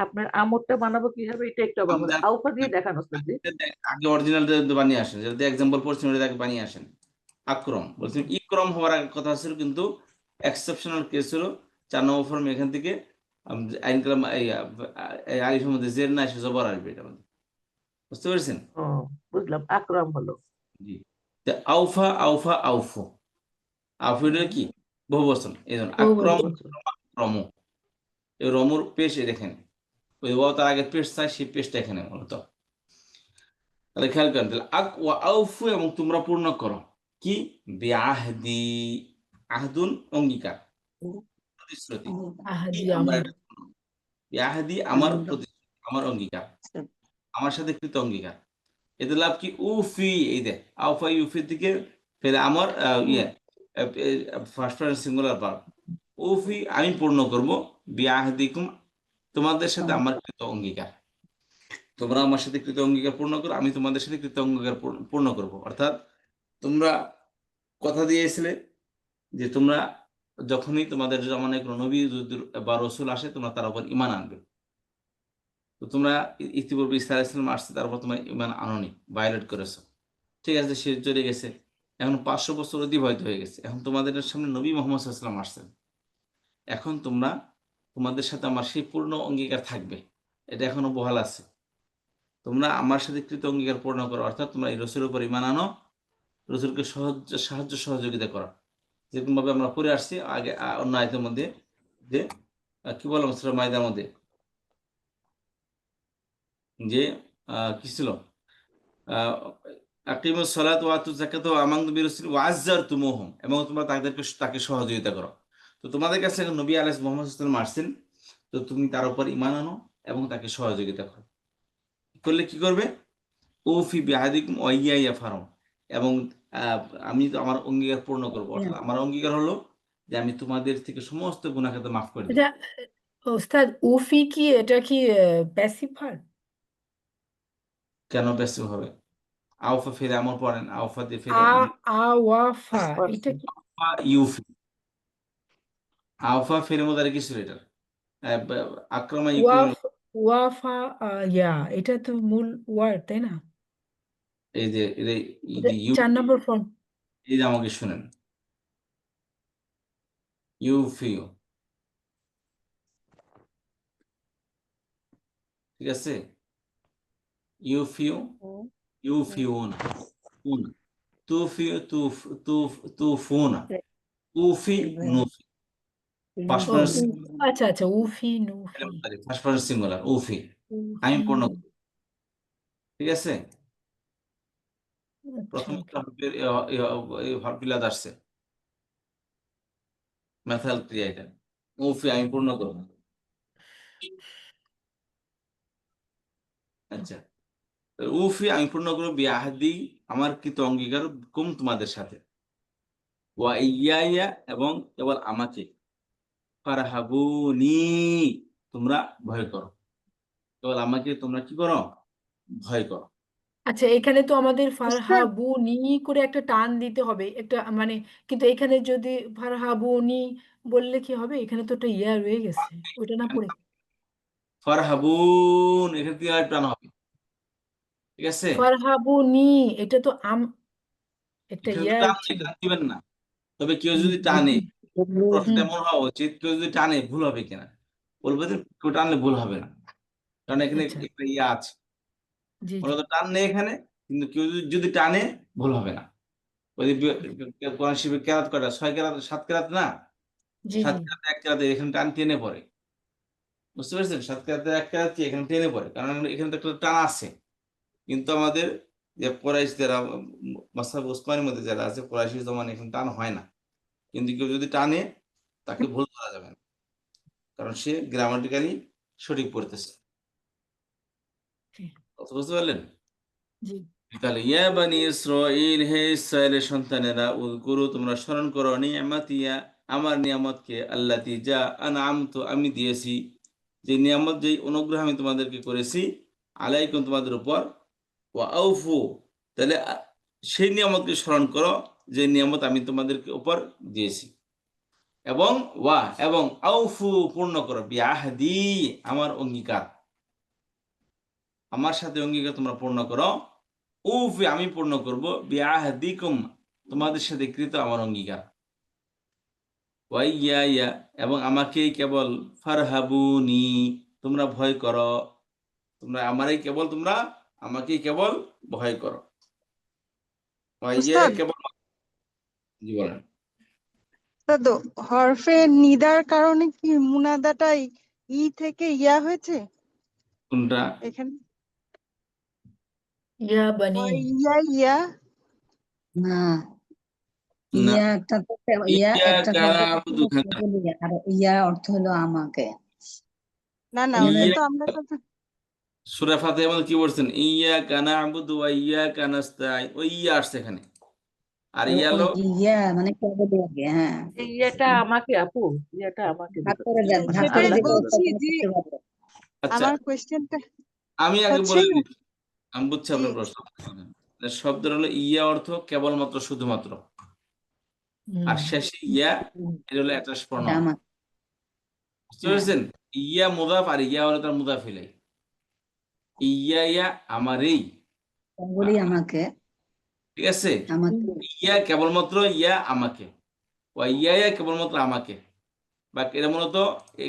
S7: আপনার আমরটা বানাবো কিভাবে, এটা একটু
S1: আমি
S7: আমাকে আউফা দিয়ে দেখান ওস্তাদ জি।
S1: আগে অরিজিনালটা বানিয়ে আসেন, যেটা এক্সাম্পল পড়ছেন ওটা আগে বানিয়ে আসেন। আক্রম বলছেন, ইক্রম হওয়ার আগে কথা ছিল, কিন্তু এক্সেপশনাল কেস ছিল 4 নম্বর ফর্ম, এখান থেকে আইন কালাম এই আলিফের মধ্যে জের না এসে জবর আসবে এটা মধ্যে, বুঝতে পেরেছেন?
S7: ও, বুঝলাম, আকরাম হলো।
S1: জি, তো আউফা আউফা আউফু, আউফু এটা কি বহুবচন, এই জন্য
S5: ও
S1: আক্রম,
S7: বহুবচন।
S1: রম, এই রমুর পেশ দেখেন, ওই ওয়াও তার আগে পেশ চাই, সেই পেশটা এখানে মূলত। তাহলে খেয়াল করেন, তাহলে আক ওয়া আউফু, এবং তোমরা পূর্ণ করো কি, বিআহদি, আহদুন অঙ্গীকার, প্রতিশ্রুতি, কি
S5: আহাদি
S1: আমরা
S5: আমার।
S1: এটা বিআহদি আমার প্রতিশ্রুতি, আমার অঙ্গীকার, আমার সাথে কৃত অঙ্গীকার। এতে লাভ কি, উফি, এই দেখ আউফা ইউফি থেকে ফেলে আমার ইয়ে ফার্স্ট পারসন সিঙ্গুলার ভার্ব, উফি আমি পূর্ণ করব, বিআহদিকুম তোমাদের সাথে আমার কৃত অঙ্গীকার। তোমরা আমার সাথে কৃত অঙ্গীকার পূর্ণ করো, আমি তোমাদের সাথে কৃত অঙ্গীকার পূর্ণ করব। অর্থাৎ তোমরা কথা দিয়েছিলে যে তোমরা যখনই তোমাদের জমানায় কোনো নবী বা রসুল আসে, তোমরা তার উপর ঈমান আনবে। তো তোমরা ইতিপূর্বে ঈসা আলাইহিস সালাম আসছে, তারপর তোমরা ঈমান আনোনি, ভায়োলেট করেছো, ঠিক আছে, সে চলে গেছে। এখন 500 বছর অতিবাহিত হয়ে গেছে, এখন তোমাদের সামনে নবী মুহাম্মদ সাল্লাল্লাহু আলাইহি ওয়াসাল্লাম আসছেন। এখন তোমরা তোমাদের সাথে আমার সেই পূর্ণ অঙ্গীকার থাকবে, এটা এখনো বহাল আছে। তোমরা আমার সাথে কৃত অঙ্গীকার পূর্ণ করো, অর্থাৎ তোমরা এই রসুলের উপর ঈমান আনো, রসুলকে সাহায্য সহযোগিতা করো, যেরকম ভাবে আমরা পড়ে আসছি আগে অন্য আয়াতের মধ্যে, যে কি বললাম সূরা মাইদার মধ্যে, যে কি ছিল, আকিমুস সালাত ওয়া আতুজ যাকাত ওয়া আমানতু বিরাসূলি ওয়া আযযারতুমুহুম, এবং তোমরা তাকে সহযোগিতা করো। তো তোমাদের কাছে এখন নবী আলাইহিস মুহাম্মদ সাল্লাল্লাহু আলাইহি ওয়াসাল্লাম আসছেন, তো তুমি তার উপর ঈমান আনো এবং তাকে সহযোগিতা করো। করলে কি করবে? উফি বিআহদিকুম ওয়া ইয়া ফারুন, এবং আমি তো আমার অঙ্গীকার পূর্ণ করবো, অর্থাৎ আমার অঙ্গীকার হলো যে আমি তোমাদের থেকে সমস্ত গুনাহ খাতা মাফ করে দেব।
S5: এটা ওস্তাদ উফি কি, এটা কি প্যাসিভ ভার্ব?
S1: কেন ব্যস্ত হবে? আউফা ফেরে আমল পড়েন, আউফা দিয়ে ফেরে
S5: আ আওয়াফা, এটা কি
S1: ইউফি, আউফা ফেরে মোদারে কি ছিল এটার? আক্রমা ইউক্রিম,
S5: ওয়াফ ওয়াফা ইয়া, এটা তো মূল ওয়ার্ড, তাই না?
S1: এই যে
S5: এটা 4 নম্বর ফর্ম।
S1: এই যে আমাকে শুনেন, ইউফিউ, ঠিক আছে, ইউফিউ, ইউফিউনা, উনা, তুফিউ, তুফুনা, উফি, নুফি, ফার্স্ট
S5: ও
S1: পারসন
S5: আচ্ছা আচ্ছা, উফি নুফি,
S1: ফার্স্ট পারসন সিঙ্গুলার, উফি, আমি
S5: উফি,
S1: পূর্ণ করব, ঠিক আছে।
S5: আচ্ছা
S1: প্রথম
S5: ওকে।
S1: ভার্বিলাদ আসছে, ম্যাথাল ক্রিয়া, এটা উফি আমি পূর্ণ করব। আচ্ছা, উফি আমি পূর্ণ করব বিআহদি, আমার কৃত অঙ্গীকার, কুম তোমাদের সাথে, ওয়া ইয়া, এবং কেবল আমাকে, ফারহাবুনি, তোমরা ভয় করো, কেবল আমাকে তোমরা কি করো? ভয় করো।
S5: আচ্ছা, এখানে তো আমাদের
S6: উস্তাদ
S5: ফারহাবু নি করে একটা টান দিতে হবে একটা, মানে কিন্তু এখানে যদি ফারহাবু নি বললে কি হবে, এখানে তো একটা ইয়া রয়ে গেছে, ওইটা না পড়ে।
S1: ফারহাবুন এখানে দিয়ে আর টান হবে, ঠিক আছে।
S5: ফারহাবু নি, এটা তো একটা
S1: এখানে তো
S5: ইয়া
S1: টান নেই,
S5: ছিল।
S1: টান দিবেন না। তবে কেউ যদি টানে, প্রশ্নটা
S5: হুম,
S1: এমন হওয়া উচিত, কেউ যদি টানে ভুল হবে কিনা, বলবে যে কেউ টানলে ভুল হবে না, কারণ এখানে
S5: আচ্ছা,
S1: একটা ইয়া আছে,
S5: জি জি
S1: মূলত টান নেই এখানে, কিন্তু কেউ যদি টানে ভুল হবে না। ওই যে কোরআন শরীফে কেরাত কয়টা? 6 কেরাত, 7 কেরাত না?
S5: জি
S1: 7
S5: জি,
S1: কেরাতে 1 কেরাতে এখানে টান টেনে পড়ে, বুঝতে পেরেছেন? 7 কেরাতে 1 কেরাত কি এখানে টেনে পড়ে, কারণ এখানে তো একটা টান আছে। কিন্তু আমাদের যে কোরাইশ যারা, মাসাব ওসমানের মধ্যে যারা আছে, কোরাইশি জমানে এখানে টান হয় না, কিন্তু কেউ যদি টানে তাকে ভুল করা যাবে না, কারণ সে গ্রামাটিক্যালি সঠিক পড়তেছে।
S5: জি
S1: কথা বুঝতে পারলেন?
S5: জি,
S1: তাহলে ইয়া বানি ইসরাঈল, হে ইসরায়েলের সন্তানেরা, উযকুরু তোমরা স্মরণ করো, নিয়ামাতিয়া আমার নিয়ামতকে, আল্লাতি যা আনআমতু আমি দিয়েছি, যে নিয়ামত, যেই অনুগ্রহ আমি তোমাদেরকে করেছি, আলাইকুম তোমাদের উপর, ওয়া আউফু, তাহলে সেই নিয়ামতকে স্মরণ করো যে নিয়ামত আমি তোমাদেরকে উপর দিয়েছি, এবং এবং আউফু পূর্ণ করো, বিআহদি আমার অঙ্গীকার, আমার সাথে অঙ্গীকার তোমরা পূর্ণ করো, উফি আমি পূর্ণ করব, বিআহদিকুম তোমাদের সাথে কৃত আমার অঙ্গীকার, ওয়া ইয়া এবং আমাকেই কেবল, ফারহাবুনি তোমরা ভয় করো, তোমরা আমাকেই কেবল ভয় করো, ওয়া ইয়া
S6: উস্তাদ
S1: কেবল, জি বলেন।
S6: উস্তাদ হরফে নিদার কারণে কি মুনাদাটাই ই থেকে ইয়া হয়েছে
S1: কোনটা?
S6: এখানে?
S5: ইয়া বানি,
S6: ইয়া
S3: না,
S1: না,
S3: ইয়া একটা ইয়া
S1: ইয়া
S3: একটা শব্দ থেকে
S1: কানাবুদু,
S3: আর ইয়া অর্থ হলো আমাকে।
S6: না না, ওটা
S1: ইয়া
S6: তো আমরা তো
S1: সূরা ফাতিহার মধ্যে কি বলছেন? ইয়্যাকা না'বুদু ওয়া ইয়্যাকা নাস্তাঈন, ওই ইয়া আসছে এখানে, আর ইয়া
S3: ওই
S1: হলো,
S3: ইয়া মানে কেবল লাগে, হ্যাঁ।
S7: এই ইয়েটা আমাকে আপু, ইয়েটা আমাকে
S3: ভাগ
S7: দিতে
S3: করে দেন, ভাগ করে
S6: সেটাই
S7: আল্লাহ
S3: দিলে
S6: বলছি
S3: তখন
S6: যে
S3: বুঝতে পারবে।
S1: আচ্ছা
S6: আমার কোয়েশ্চেনটা
S1: আমি আগে
S6: হচ্ছে
S1: বলে দিচ্ছি, আমি বুঝছি
S6: জি
S1: আপনার প্রশ্ন। শব্দের হলো ইয়া অর্থ কেবলমাত্র, শুধুমাত্র, আর শেষে ইয়া, এটা হলো একটা
S3: এটা
S1: প্রণাম,
S3: আমার,
S1: বুঝতে
S3: হ্যাঁ,
S1: পেরেছেন? ইয়া মুদাফ, আর ইয়া হলো তার মুদাফ ইলাইহি। ইয়া আমারই,
S3: কেবলই আমাকে,
S1: ঠিক আছে।
S3: আমাকে।
S1: ইয়া কেবলমাত্র ইয়া আমাকে, ওয়া ইয়া কেবলমাত্র আমাকে, বা এটা মূলত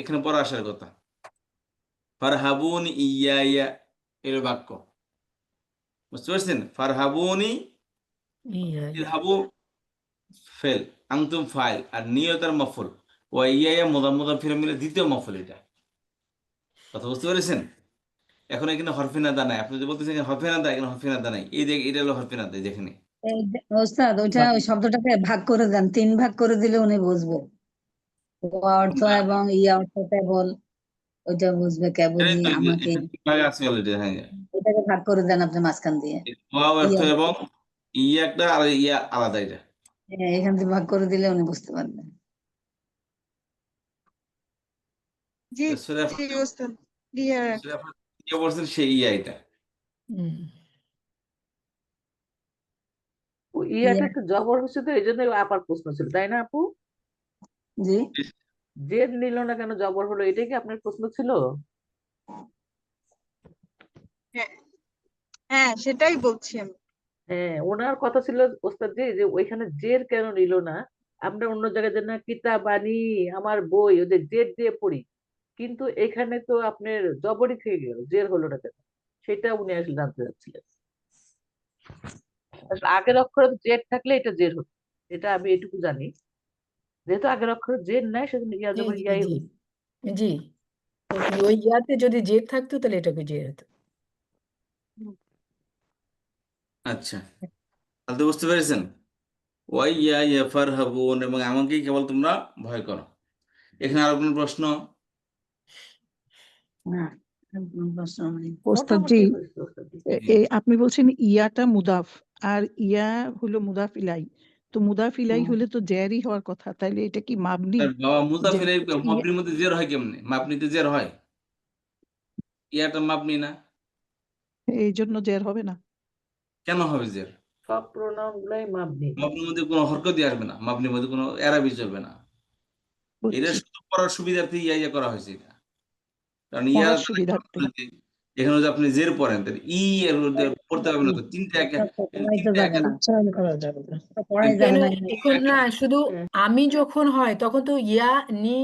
S1: এখানে পরে আসার কথা। ফারহাবুনি ইয়া এর বাক্য, বুঝতে পারছেন? ফারহাবুনি,
S5: ইয়া
S1: ইরহাবু ফেল, আনতুম ফাইল, আর নিয়তার মফুল, ওয়া ইয়া মুদাফ ফিরে মিলে দ্বিতীয় মফুল। এটা কথা বুঝতে পেরেছেন? এখন এখানে হরফে নাদা নাই। আপনি যদি বলতেছেন এখানে হরফে নাদা, এখানে হরফে নাদা নাই, এই দেখ এটা হলো হরফে নাদা যেখানে।
S3: ওস্তাদ ওইটা ওই শব্দটাকে ভাগ করে দেন, 3 ভাগ করে দিলে উনি বুঝবে। ওয়া অর্থ এবং ইয়া অর্থ কেবল, ওইটা বুঝবে কেবলই আমাকে।
S1: ভাগে আছে অলরেডি, হ্যাঁ।
S3: এটাকে ভাগ করে দেন আপনি মাঝখান দিয়ে।
S1: ওয়া অর্থ
S3: ইয়া
S1: এবং ইয়া একটা, আর ইয়া আলাদা। এটা
S3: এখান থেকে ভাগ করে দিলে উনি বুঝতে পারবেন।
S6: জি
S1: সূরা
S6: জি ওস্তাদ, ক্লিয়ার।
S1: কি বলছেন সেই ইয়া এটা।
S5: হুম।
S7: ইয়াটা একটু জবর হচ্ছে তো, এই জন্য আপার প্রশ্ন ছিল, তাই না আপু?
S3: জি
S7: জেদ নিল না কেন, জবর হলো, এটাই কি আপনার প্রশ্ন ছিল?
S6: হ্যাঁ হ্যাঁ, সেটাই বলছি আমি।
S7: হ্যাঁ, ওনার কথা ছিল ওস্তাদ জি যে ওইখানে জের কেন নিল না। আমরা অন্য জায়গায় যে না কিতাবানি আমার বই, ওদের জের দিয়ে পড়ি, কিন্তু এখানে তো আপনার জবরই থেকে গেল, জের হলো না কেন, সেটা উনি আসলে জানতে চাচ্ছিলেন। আসলে আগের অক্ষরে জের থাকলে এটা জের হতো, এটা আমি এটুকু জানি। যেহেতু আগের অক্ষরে জের নাই, সেজন্য ইয়া
S5: জি
S7: জবর
S5: জি
S7: ইয়াই
S5: জি
S7: হতো।
S5: জি, ওই ইয়াতে যদি জেদ থাকতো তাহলে এটাকে জেদ হতো।
S1: আচ্ছা, তাহলে বুঝতে পেরেছেন? ওয়াই ইয়া ফারহাবুন, এবং আমাকেই কেবল তোমরা ভয় করো। এখানে আরো কোনো প্রশ্ন?
S3: না, আর কোনো প্রশ্ন নেই।
S6: ওস্তাদ জি,
S7: মোটামুটি হয়েছে ওস্তাদ জি।
S6: আপনি বলছেন ইয়াটা মুদাফ, আর ইয়া হলো মুদাফ ইলাই, তো মুদাফ ইলাই হলে তো জেরই হওয়ার কথা, তাইলে এটা কি মাবনি?
S1: তার বাবা
S6: যে
S1: মুজাফির
S6: ইয়া,
S1: মাবনির মধ্যে জের হয় কেমনে? মাবনিতে জের হয়, ইয়াটা মাবনি না,
S6: এই জন্য জের হবে না?
S1: কেন হবে জের?
S7: সব প্রোনাউন গুলাই মাবনি।
S1: মাবনির মধ্যে কোনো হরকতই আসবে না, মাবনির মধ্যে কোনো এরাবি চলবে না। এটা
S6: বুঝছি,
S1: শুধু পড়ার সুবিধার্থে ইয়া ইয়া করা হয়েছে এটা। কারণ ইয়া
S6: পড়ার সুবিধার্থে।
S1: এখানে যদি আপনি জের পড়েন তাহলে ই এর মধ্যে পড়তে পারবেন না, তো তিনটা
S3: পড়াইতে যাবে না,
S6: করা যাবে না।
S3: পড়াই যাবে
S5: কেন
S3: না।
S5: এখন না, শুধু আমি যখন হয় তখন তো ইয়া নি,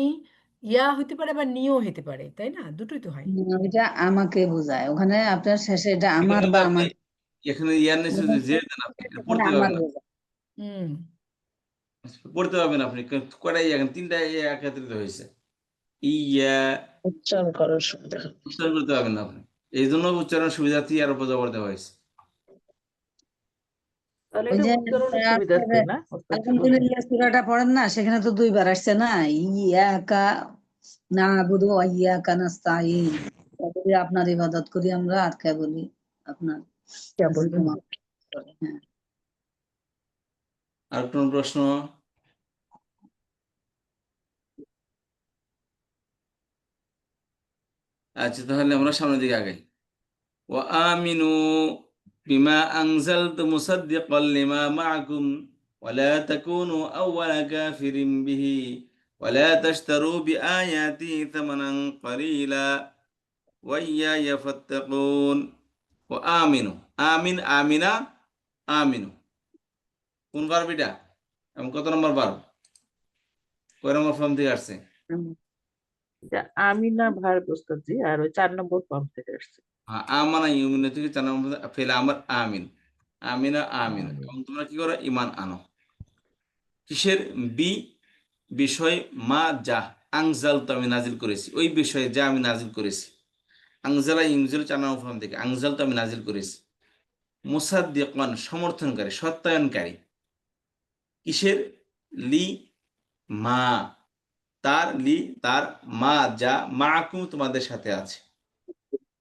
S5: ইয়া হতে পারে বা নিও হতে পারে, তাই না? দুটোই তো হয়।
S3: ওইটা আমাকে বোঝায়, ওখানে আপনার শেষে এটা আমার
S1: এখানে
S3: বা
S1: তো আপনি
S3: আমাকে,
S1: এখানে ইয়ার নিচে যদি জের দেন আপনি এটা
S3: এখানে
S1: পড়তে
S3: আমার
S1: পারবেন না,
S3: বোঝায়।
S5: হুম।
S1: পড়তে পারবেন আপনি। কয়টা ইয়া, এখানে তিনটা ইয়া একত্রিত হয়েছে, ইয়া
S6: উচ্চারণ করার সুবিধা।
S1: উচ্চারণ করতে পারবেন না আপনি। এই জন্য উচ্চারণ সুবিধার্থে ইয়ার উপর জবর দেওয়া হয়েছে।
S7: তাহলে
S3: ওই
S7: এটা
S3: যে
S7: উচ্চারণের সুবিধার্থে না ওস্তাদ জি, বুঝলাম।
S3: আলহামদুলিল্লাহ সূরাটা পড়েন না, সেখানে তো 2 বার আসছে না, ইয়াকা নাবুদু ওয়া ইয়াকা নাস্তাঈন। কেবলই আপনার ইবাদত করি আমরা, আর কেবলই আপনার কাছে ক্ষমা করি। হ্যাঁ,
S1: আর কোন প্রশ্ন? আচ্ছা, তাহলে আমরা সামনের দিকে আগাই। ওয়া আমিনু বিমা আনজালতু মুসাদ্দিকাল লিমা মাআকুম ওয়া লা তাকুনু আউওয়ালা কাফিরিন বিহি ওয়া লা তাশতারু বিআয়াতি থামানান ক্বালিলা ওয়া ইয়্যায়া ফাত্তাকুন। ওয়া আমিনু, আমিন, আমিনা, আমিনু কোন ভার্ব এটা এবং কত নম্বর ভার্ব, কয় নম্বর ফর্ম থেকে আসছে?
S7: এটা আমিনা ভার্ব ওস্তাদ জি, আর ওই 4 নম্বর ফর্ম থেকে আসছে।
S1: হ্যাঁ, আমানা ইউমিনু থেকে 4 নম্বর ফেলে আমার আমিন, আমিনা, আমিন, এবং তোমরা কি করো? ইমান আনো। কিসের? বি বিষয়, মা যা আংজাল তো আমি নাজিল করেছি, ওই বিষয়ে যা আমি নাজিল করেছি। আংজালা ইংজুল 4 নম্বর ফর্ম থেকে, আংজাল তো আমি নাজিল করেছি। মুসাদ্দিকান সমর্থনকারী, সত্যায়নকারী। কিসের? লি মা, তার, লি তার, মা যা, মাআকুম তোমাদের সাথে আছে।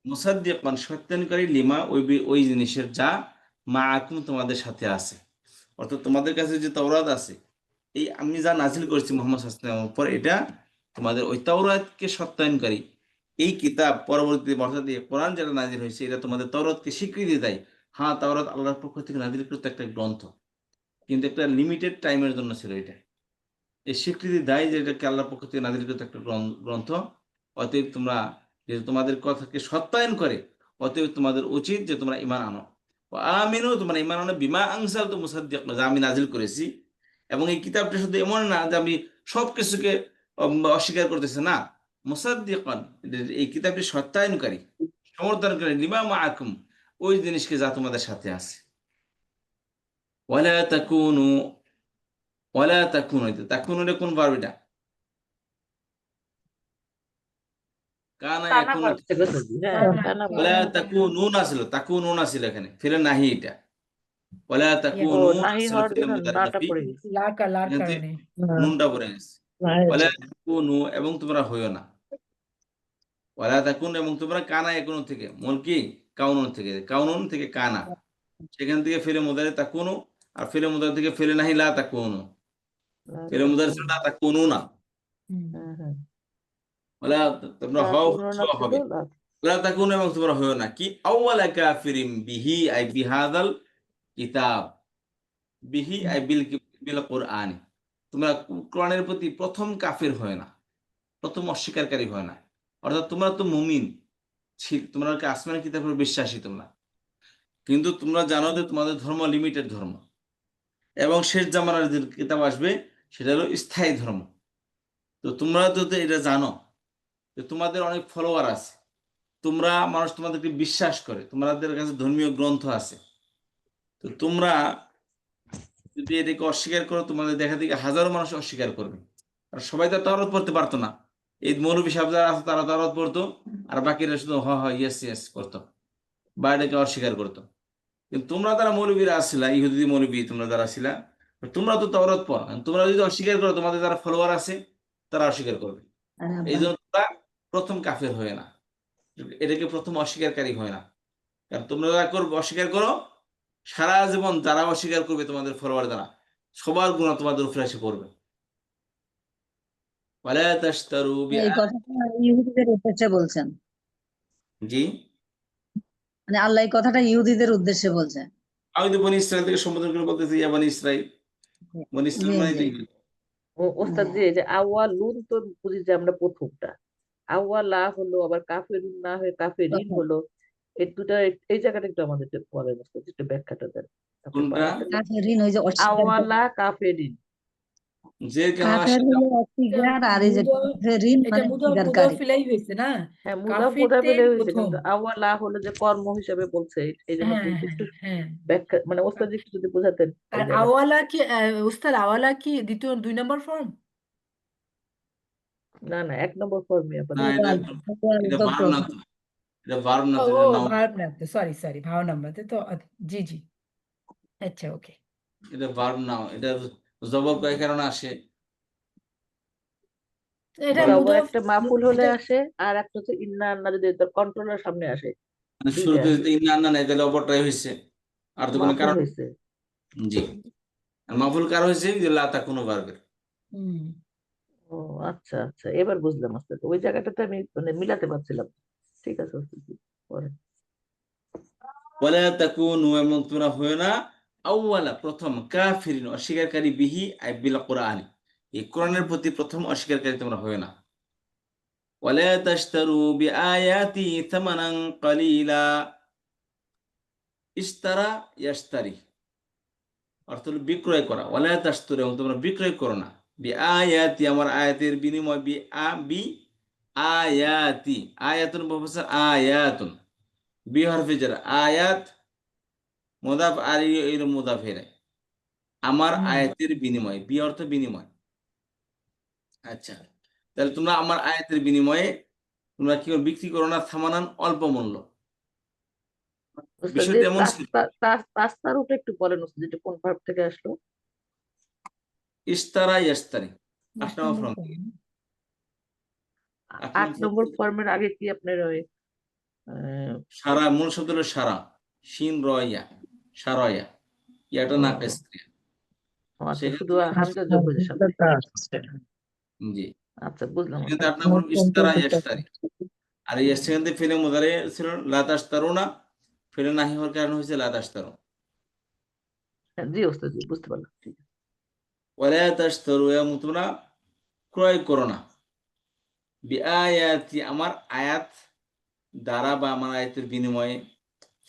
S1: মুসাদ্দিকান সত্যায়নকারী, লিমা ওই জিনিসের যা, মাআকুম তোমাদের সাথে আছে। অর্থাৎ তোমাদের কাছে যে তাওরাত আছে, এই আমি যা নাজিল করেছি মুহাম্মদ সাল্লাল্লাহু আলাইহি ওয়াসাল্লামের উপর, এটা তোমাদের ওই তাওরাতকে সত্যায়নকারী। এই কিতাব পরবর্তী বর্ষা দিয়ে কোরআন যেটা নাজিল হয়েছে, এটা তোমাদের তাওরাতকে স্বীকৃতি দেয়। হ্যাঁ, তাওরাত আল্লাহর পক্ষ থেকে নাজিলকৃত একটা গ্রন্থ, কিন্তু একটা লিমিটেড টাইমের জন্য ছিল এটা। এই স্বীকৃতি দেয় যে এটাকে আল্লাহর পক্ষ থেকে নাজিলকৃত একটা গ্রন্থ। অতএব তোমরা, যেহেতু তোমাদের কথাকে সত্যায়ন করে, অতএব তোমাদের উচিত যে তোমরা ঈমান আনো। আমিনু, তোমরা ঈমান আনো বিমা আনজালতু মুসাদ্দিকান, যা আমি নাজিল করেছি। এবং এই কিতাবটা শুধু এমন না যে আমি সবকিছুকে অস্বীকার করতেছে না, মুসাদ্দিকান, এই কিতাবটি সত্যায়নকারী, সমর্থনকারী, লিমা মাআকুম, ওই জিনিসকে যা তোমাদের সাথে আছে। ওয়ালা তাকুনু, ওয়ালা তাকুনু, তাকুনু এটা কোন ভার্ব? এটা কানা
S7: কানা
S1: ইয়াকুনু।
S7: ভার্ব থেকে উস্তাদি, হ্যাঁ
S5: কানা
S7: কানা ভার্ব।
S1: ওয়ালা তাকুনুনা ছিল, তাকুনুনা ছিল এখানে, ফেলে নাহি এটা। ওয়ালা
S7: ও
S1: তাকুনুনা
S7: নাহি
S1: ছিল
S7: হওয়ার
S1: ফেলে
S7: জন্য
S1: মুদারি
S7: নাটা
S1: নাফি,
S7: পড়ে গেছে।
S5: লার
S1: এখান থেকে
S5: কারণে।
S1: নুনটা পড়ে গেছে। ওয়ালা তাকুনু, এবং তোমরা হইও না। ওয়ালা তাকুন, এবং তোমরা কানা ইয়াকুনু থেকে, মূল কি কাউনুন থেকে, কাউনুন থেকে কানা, সেখান থেকে ফেলে মুদারি তাকুনু, আর ফেলে মুদারি থেকে ফেলে নাহি লা তাকুনু, ফেলে মুদারি ছিল লা তাকুনুনা।
S7: হ্যাঁ হ্যাঁ,
S1: ওয়ালা, তোমরা
S7: তা
S1: হও,
S7: কোনো না ছিল
S1: হবে। ওয়ালা তাকুনু, এবং তোমরা হইও না কি আউয়ালা কাফিরিম বিহি, আই বিহাদাল কিতাব, বিহি আই বিল কোরআন, তোমরা কোরআনের প্রতি প্রথম কাফির হয় না, প্রথম অস্বীকারী হয় না। অর্থাৎ তোমরা তো মুমিন, তোমরা কি আসমানের কিতাবের বিশ্বাসী তোমরা, কিন্তু তোমরা জানো যে তোমাদের ধর্ম লিমিটেড ধর্ম, এবং শেষ জামানার যে কিতাব আসবে সেটা হলো স্থায়ী ধর্ম। তো তোমরা যদি এটা জানো যে তোমাদের অনেক ফলোয়ার আছে, তোমরা, মানুষ তোমাদেরকে বিশ্বাস করে, তোমাদের কাছে ধর্মীয় গ্রন্থ আছে, তো তোমরা যদি এটাকে অস্বীকার করো, তোমাদের দেখা দেখে হাজারো মানুষ অস্বীকার করবে। আর সবাই তো তাওরাত পড়তে পারতো না, এই মৌলবী সাহেব যারা আছে তারা তাওরাত পড়তো, আর বাকিরা শুধু হ হ ইয়েস ইয়েস করতো, বা এটাকে অস্বীকার করতো। কিন্তু তোমরা যারা মৌলবীরা আসছিলা, ইহুদি মৌলবী তোমরা যারা ছিলা, তোমরা তো তাওরাত পড়ো, তোমরা যদি অস্বীকার করো, তোমাদের যারা ফলোয়ার আছে তারা অস্বীকার করবে। এই জন্য তোমরা প্রথম কাফের হয় না, এটাকে প্রথম অস্বীকারী হয় না। কারণ তোমরা যারা করবে, অস্বীকার করো, সারা জীবন যারা অস্বীকার করবে তোমাদের ফলোয়ার দ্বারা, সবার গুণা তোমাদের উপরে এসে পড়বে। ওয়ালা তাশতারু
S3: এই কথাটা ইহুদিদের উদ্দেশ্যে বলছেন,
S1: জি,
S3: মানে আল্লাহ এই কথাটা ইহুদিদের উদ্দেশ্যে বলছেন।
S1: আমি তো বনি ইসরায়েল থেকে সম্বোধন করে বলতেছি, ইয়া বনি ইসরায়েল, বনি ইসরায়েল
S3: জি
S1: মানে
S3: জি
S1: তো
S7: ওস্তাদ জি, এই যে আওয়ালুন তো বুঝি যে আমরা প্রথমটা, আওয়ালা হলো, আবার কাফেরুন না হয়ে কাফেরিন
S3: প্রথম।
S7: হলো, এই দুটা, এই জায়গাটা একটু আমাদের একটু বলেন ওস্তাদ, একটু ব্যাখ্যাটা দেন, আপনি
S1: কোনটা?
S7: পারেন তাহলে?
S3: কাফেরিন ওই যে অস্বীকার করে।
S7: আওয়ালা কাফেরিন,
S1: যে কেন
S3: কাফের
S1: আসে,
S3: হলো
S5: এটা
S3: অস্বীকার, আর এই যে
S5: মুদাফ,
S3: কাফেরিন
S5: এটা
S3: মানে
S5: মুদাফ
S3: অস্বীকারী।
S5: মুদাফিলাই হয়েছে না,
S7: হ্যাঁ মুদাফ মুদাফ
S5: কাফিরদের
S7: ইলাইহি হয়েছে,
S5: প্রথম।
S7: কিন্তু আওয়ালা হলো যে কর্ম হিসাবে বলছে, এই জন্য
S5: হ্যাঁ
S7: একটু
S5: হ্যাঁ হ্যাঁ।
S7: ব্যাখ্যা, মানে ওস্তাদ জি একটু যদি বোঝাতেন এই
S5: আর
S7: জায়গাটা।
S5: আওয়ালা কি উস্তাদ, আওয়ালা কি দ্বিতীয় 2 নম্বর ফর্ম?
S7: না না, 1 নম্বর ফর্মে
S1: না
S7: আপাতত।
S1: এটা, এটা
S3: তো
S1: ভার্ব না
S3: প্রথম।
S1: তো, এটা ভার্ব না
S5: ও
S1: তো,
S5: ও
S1: এটা নাউন,
S5: ভার্ব নামতে, সরি সরি, ভাও নাম্বারতে তো জি জি, আচ্ছা ওকে।
S1: এটা ভার্ব নাও, এটা জবর কয় কারণে আসে,
S5: এটা
S1: ভার্ব
S7: জবর
S5: মুদাফ,
S7: একটা মাফুল হলে
S5: এটা
S7: আসে, আর একটা হচ্ছে ইন্না আন্না যদি কন্ট্রোলের সামনে আসে,
S1: মানে
S7: দুইটা
S1: শুরুতে
S7: আসে।
S1: যদি ইন্না আন্না নাই তাহলে অপরটাই হয়েছে, আর তো কোনো
S7: মাফুল
S1: কারণ,
S7: হয়েছে।
S1: জি। আর মাফুল কার হয়েছে যে লা তাকুনু ভার্বের।
S5: হুম।
S7: ও আচ্ছা আচ্ছা, এবার বুঝলাম আস্তে আস্তে, ওই জায়গাটাতে আমি মানে মিলাতে পারছিলাম। ঠিক আছে ওস্তাদ জি, পরে।
S1: ওয়ালা তাকুনু, এবং তোমরা হইও না, আউয়ালা প্রথম, কাফিরিন অস্বীকারী, বিহি আই বিল কোরআন, এই কোরআনের প্রতি প্রথম অস্বীকারী তোমরা হইও না। ওয়ালা তাশতারু বিআয়াতি থামানান কালিলা, ইশতারা ইয়াশতারি, অর্থ হলো বিক্রয় করা। ওয়ালা তাশতারু, এবং তোমরা বিক্রয় করো না, বিআয়াতি, আমার আয়াতের বিনিময়, বি আয়াতি, আয়াতুন মুফাসসার, আয়াতুন, বি হরফে জার, আয়াত মুদাফ, আর এর মুদাফ এর, আমার আয়াতের বিনিময়ে, বি অর্থ বিনিময়। আচ্ছা, তাহলে তোমরা আমার আয়াতের বিনিময়ে তোমরা কি করো, বিক্রি করো না, থামানান অল্প মূল্য।
S7: ওস্তাদ জি,
S1: বিষয়টা এমন ছিল,
S7: তাস্তারুটা একটু বলেন ওস্তাদ, যেটা কোন ভার্ব থেকে আসলো?
S1: ইশতারা ইয়াশতারি, 8 নম্বর ফর্ম, 8
S7: 8
S1: নম্বর
S7: নম্বর
S1: ফর্ম,
S7: ফর্মের আগে কি আপনার ওই আহ,
S1: সারা, মূল শব্দ হলো সারা, শিন রয়া, সারয়া, ইয়াটা
S7: ও
S1: নাকেস ক্রিয়া,
S7: আচ্ছা,
S1: সেখান
S7: শুধু
S1: থেকে,
S7: হামজা যোগ হয়েছে সামনে।
S1: জি,
S7: আচ্ছা বুঝলাম
S1: সেখান থেকে
S7: ওস্তাদ।
S1: 8 নম্বর ইশতারা ইয়াশতারি। আর এই সেখান থেকে ফেলে মুদারে ছিল লা তাশতারুনা, ফেলে নাহি হওয়ার কারণ হয়েছে লা তাশতারু।
S7: হ্যাঁ, জি ওস্তাদ জি, বুঝতে পারলাম, ঠিক আছে।
S1: ওয়ালা তাশতারু, এবং তোমরা ক্রয় করো না, বিআয়াতি, আমার আয়াত দ্বারা, বা আমার আয়াতের বিনিময়ে,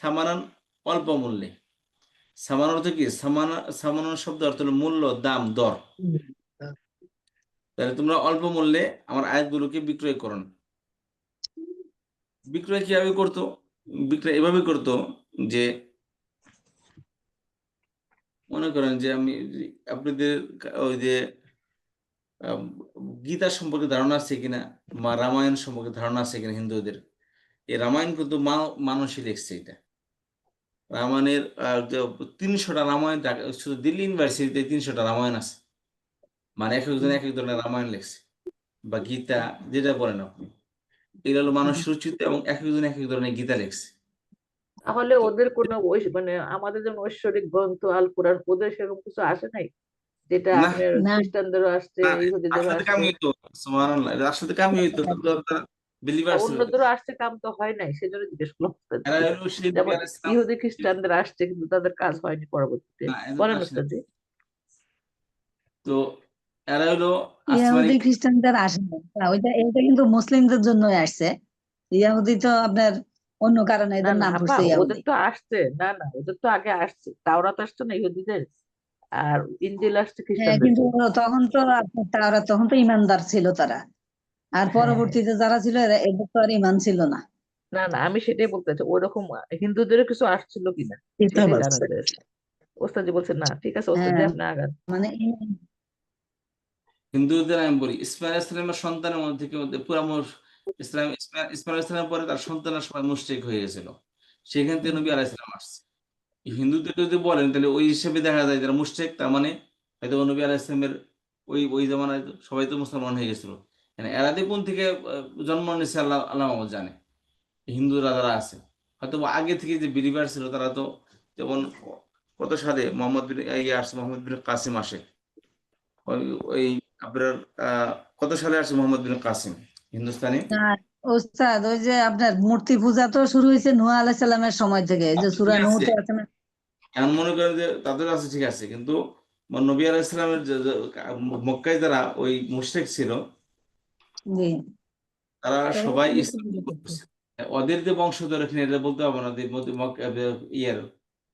S1: সামানান অল্প মূল্যে। সামান অর্থ কি, সামান, সামানান শব্দ অর্থ হলো মূল্য, দাম, দর। তাহলে তোমরা অল্প মূল্যে আমার আয়াতগুলোকে বিক্রয় করো না। বিক্রয় কিভাবে করতো? বিক্রয় এভাবে করতো যে মনে করেন যে আমি আপনাদের ওই যে আহ, গীতা সম্পর্কে ধারণা আছে কিনা বা রামায়ণ সম্পর্কে ধারণা আছে কিনা হিন্দুদের? এই রামায়ণ কিন্তু মানুষই লিখছে এটা। রামায়ণের 300টা রামায়ণ শুধু দিল্লি ইউনিভার্সিটিতে 300টা রামায়ণ আছে। মানে এক একজন এক এক ধরনের রামায়ণ লিখছে বা গীতা যেটা বলেন আপনি, এগুলো হলো মানুষের উচিত এবং এক একজন এক এক ধরনের গীতা লিখছে।
S7: তাহলে
S1: তো
S7: ওদের কোনো মানে আমাদের যেমন ঐশ্বরিক গ্রন্থ আল কোরআন, ওদের সেরকম কিছু আসে নাই, যেটা
S1: না
S7: আপনার
S3: না
S7: খ্রিস্টানদেরও আসছে,
S1: না
S7: ইহুদিদেরও
S1: আসলে
S7: আসছে,
S1: কামি হইতো, সুবহানাল্লাহ, আসলে কামি হইতো, কিন্তু তারা বিলিভার ছিল।
S7: অন্যদেরও আসছে, কাম তো হয় নাই, সেজন্য জিজ্ঞেস করলাম
S1: এরা
S7: ওস্তাদজি।
S1: হলো সেই নবী
S7: যেমন
S1: আলাইহিস সালাম।
S7: ইহুদি খ্রিস্টানদের আসছে, কিন্তু তাদের কাজ হয়নি পরবর্তীতে।
S1: না এদের তো
S7: বলেন
S1: আসে না।
S7: ওস্তাদজি।
S1: তো এরা হলো আসমানি।
S3: ইয়াহুদি খ্রিস্টানদের আসে না, ওইটা এটা কিন্তু মুসলিমদের জন্যই আসছে। ইয়াহুদি তো আপনার অন্য কারণে
S7: না
S3: এদের
S7: না
S3: নাম
S7: আপা,
S3: পড়ছে
S7: ওদের
S3: ইয়াহুদি।
S7: তো আসছে, না না ওদের তো আগে আসছে, তাওরাত আসছে না ইহুদিদের, আর ইনজিল আসছে
S3: হ্যাঁ,
S7: খ্রিস্টানদের
S3: কিন্তু
S7: জন্য।
S3: তখন তো ইমানদার ছিল তারা, আর
S7: হ্যাঁ হ্যাঁ,
S3: পরবর্তীতে যারা ছিল এদের তো আর ইমান ছিল না।
S7: না না আমি সেটাই বলতে চাচ্ছি, ওরকম হিন্দুদেরও কিছু আসছিল কিনা
S3: কিতাব
S7: সেটাই
S3: আছে।
S7: জানাতে চাচ্ছি। ওস্তাদজি বলছে না, ঠিক আছে ওস্তাদজি,
S3: হ্যাঁ,
S7: আপনি আগান।
S3: মানে
S1: হিন্দুদের আমি বলি, ইসমাইল ইসলামের সন্তানের মধ্যে থেকে পুরা ইসমাইল ইসলামের পরে তার সন্তানের সবাই মুশরিক হয়ে গেছিল, সেখান থেকে নবী আলাইহিস সালাম আসছে। হিন্দুদের যদি বলেন তাহলে ওই হিসেবে দেখা যায় যারা মুশরিক, তার মানে হয়তো নবী আলাইহিস সালামের ওই ওই জামানায় সবাই তো মুসলমান হয়ে গেছিল। মানে এরা যে কোন থেকে জন্ম নিয়েছে আল্লাহ আল্লাহ মাহবুব জানে। হিন্দুরা যারা আছে হয়তো বা আগে থেকে যে বিলিভার ছিল তারা তো, যেমন কত সালে মোহাম্মদ বিন ইয়ে আসে, মোহাম্মদ বিন কাসিম আসে। ওই ওই আপনার কত সালে আসে মোহাম্মদ বিন কাসিম হিন্দুস্তানি?
S3: আর ওস্তাদ, ওই যে আপনার মূর্তি পূজা তো শুরু হয়েছে নূহ আলাইহিস সালামের সময় থেকে, এই যে
S1: ঠিক
S3: সূরা
S1: আছে,
S3: নূহতে আছে না?
S1: এমন মনে করেন যে তাদের আছে, ঠিক আছে, কিন্তু নবী আলাইহিস সালামের মক্কায় যারা ওই মুশরিক ছিল
S3: জি।
S1: তারা
S3: তারা
S1: সবাই
S3: মূর্তি
S1: ইসলাম
S3: পূজা
S1: কবুল
S3: করতো।
S1: করছে। ওদের যে বংশধর এখানে এটা বলতে পারবো না যে ইয়ের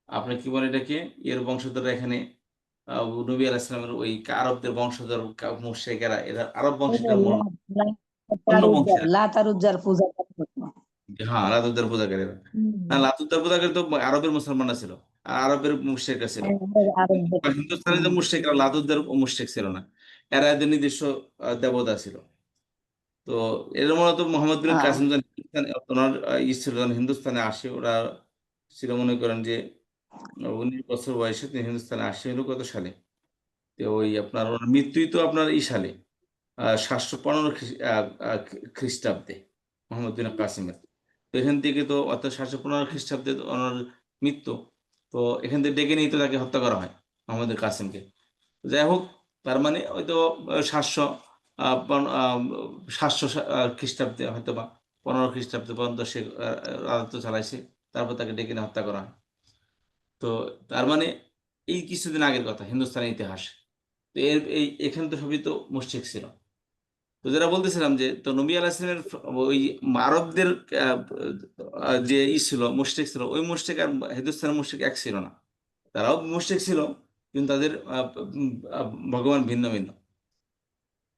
S1: আপনি কি বলেন এটাকে, ইয়ের বংশধর এখানে নবী আলাইহিস সালামের ওই আরবদের বংশধর মুশরিকেরা, এরা আরব
S3: ওই যে
S1: বংশীয় অন্য বংশের।
S3: লাত আর উজ্জার পূজা করতো।
S1: হ্যাঁ, লাতুদ্দার পূজাকারীরা। না,
S3: হুম।
S1: লাতুদ্দার পূজাকারী তো আরবের মুসলমানরা ছিল, আর আরবের মুশরিকরা ছিল।
S3: আরবদের।
S1: হিন্দুস্তানি যে
S3: হুম।
S1: মুশরিকরা লাতুদ্দার মুশরিক ছিল না, এরা এদের নিজস্ব দেবতা ছিল। তো এর মূলত মোহাম্মদ বিন
S3: আহ,
S1: কাসিম যখন ওনার ছিল যখন হিন্দুস্তানে আসে, ওরা ছিল মনে করেন যে 19 বছর বয়সে তিনি হিন্দুস্তানে আসে হলো কত সালে? তো ওই আপনার ওনার মৃত্যুই তো আপনার এই সালে 715 খ্রিস্টাব্দে মোহাম্মদ বিন কাসিমের। তো এখান থেকে তো অর্থাৎ 715 খ্রিস্টাব্দে তো ওনার মৃত্যু। তো এখান থেকে ডেকে নিয়ে তো তাকে হত্যা করা হয় মোহাম্মদ বিন কাসিমকে। যাই হোক, তার মানে হয়তো 700 খ্রিস্টাব্দে হয়তো বা 15 খ্রিস্টাব্দে পর্যন্ত সে রাজত্ব চালাইছে, তারপর তাকে ডেকে নিয়ে হত্যা করা হয়। তো তার মানে এই কিছুদিন আগের কথা হিন্দুস্তানের ইতিহাস। তো এখানে তো সবই তো মুশরিক ছিল। তো যেটা বলতেছিলাম যে তো নবী আলাইহিসসালামের ওই আরবদের আহ, যে ছিল মুশরিক ছিল, ওই মুশরিক আর হিন্দুস্তানের মুশরিক এক ছিল না। তারাও মুশরিক ছিল, কিন্তু তাদের ভগবান ভিন্ন ভিন্ন।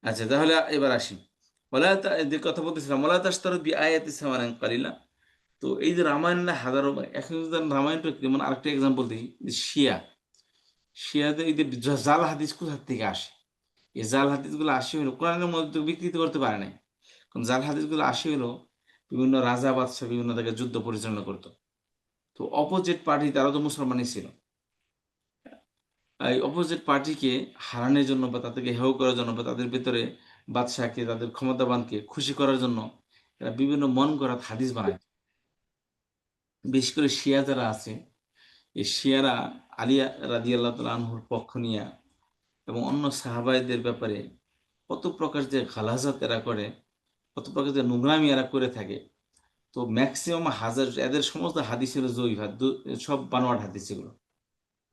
S1: আচ্ছা, তাহলে এবার আসি। যে কথা বলতেছিলাম, ওয়ালা তাশতারু বিআয়াতি সামানান কালিলা। তো এই যে রামায়ণ না হাজারো, এখন যদি আমি রামায়ণটা যেমন আরেকটা এক্সাম্পল দিই, যে শিয়াদের এই যে জাল হাদিস কোথা থেকে আসে? এই জাল হাদিসগুলো আসে হলো কোরআনের মধ্যে বিকৃত করতে পারে নাই। কারণ জাল হাদিসগুলো আসে হলো বিভিন্ন রাজা বাদশাহ বিভিন্ন জায়গায় যুদ্ধ পরিচালনা করতো। তো অপোজিট পার্টি তারা তো মুসলমানই ছিল। এই অপোজিট পার্টিকে হারানোর জন্য বা তাদেরকে হেয় করার জন্য বা তাদের ভিতরে বাদশাহকে, তাদের ক্ষমতাবানকে খুশি করার জন্য এরা বিভিন্ন মন গড়া হাদিস বানায়। বিশেষ করে শিয়া যারা আছে, এই শিয়ারা আলিয়া রাদিয়াল্লাহু তাআলা আনহুর পক্ষ নিয়ে এবং অন্য সাহাবাইদের ব্যাপারে কত প্রকার যে গালাজাত এরা করে, কত প্রকার যে নোংরামি এরা করে থাকে। তো ম্যাক্সিমাম হাজার এদের সমস্ত হাদিস ছিল জয়ীফ, সব বানোয়াট হাদিস এগুলো।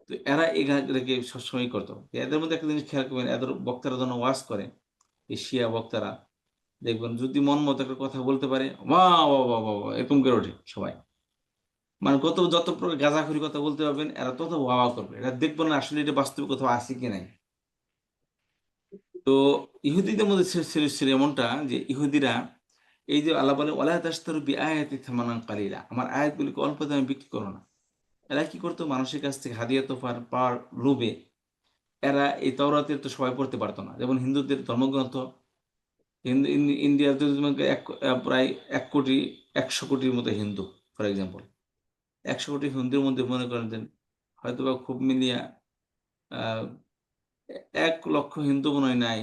S1: তো এরা এগুলোকে সবসময় করতো। এদের মধ্যে একটা জিনিস খেয়াল করবেন, এদের বক্তারা যখন ওয়াজ করে, এই শিয়া বক্তারা দেখবেন যদি মন মতো একটা কথা বলতে পারে, বাহ বাহ বাহ বাহ বাহ, এরকম করে ওঠে সবাই। মানে যত প্রকার গাঁজাখুরি কথা বলতে পারবেন এরা তত ওয়াওয়া করবে, এরা দেখবেন না আসলে এটা বাস্তবে কোথাও আছে কি নাই। তো ইহুদিদের মধ্যে ছিল এমনটা যে ইহুদিরা এই যে আল্লাহ বলে ওয়ালা তাশতারু বিআয়াতি থামানান কালিলা, আমার আয়াতগুলিকে অল্প দামে বিক্রি করো না। এরা কি করতো, মানুষের কাছ থেকে হাদিয়া তোফার পাওয়ার লোভে এরা এই তাওরাতের তো সবাই পড়তে পারতো না। যেমন হিন্দুদের ধর্মগ্রন্থ, ইন্ডিয়াতে তোমাকে প্রায় 1,100,000,000 মতো হিন্দু, ফর এক্সাম্পল 100 কোটি হিন্দুর মধ্যে মনে করেন যে হয়তোবা খুব মিলিয়া 1 লক্ষ হিন্দু মনে হয় নাই,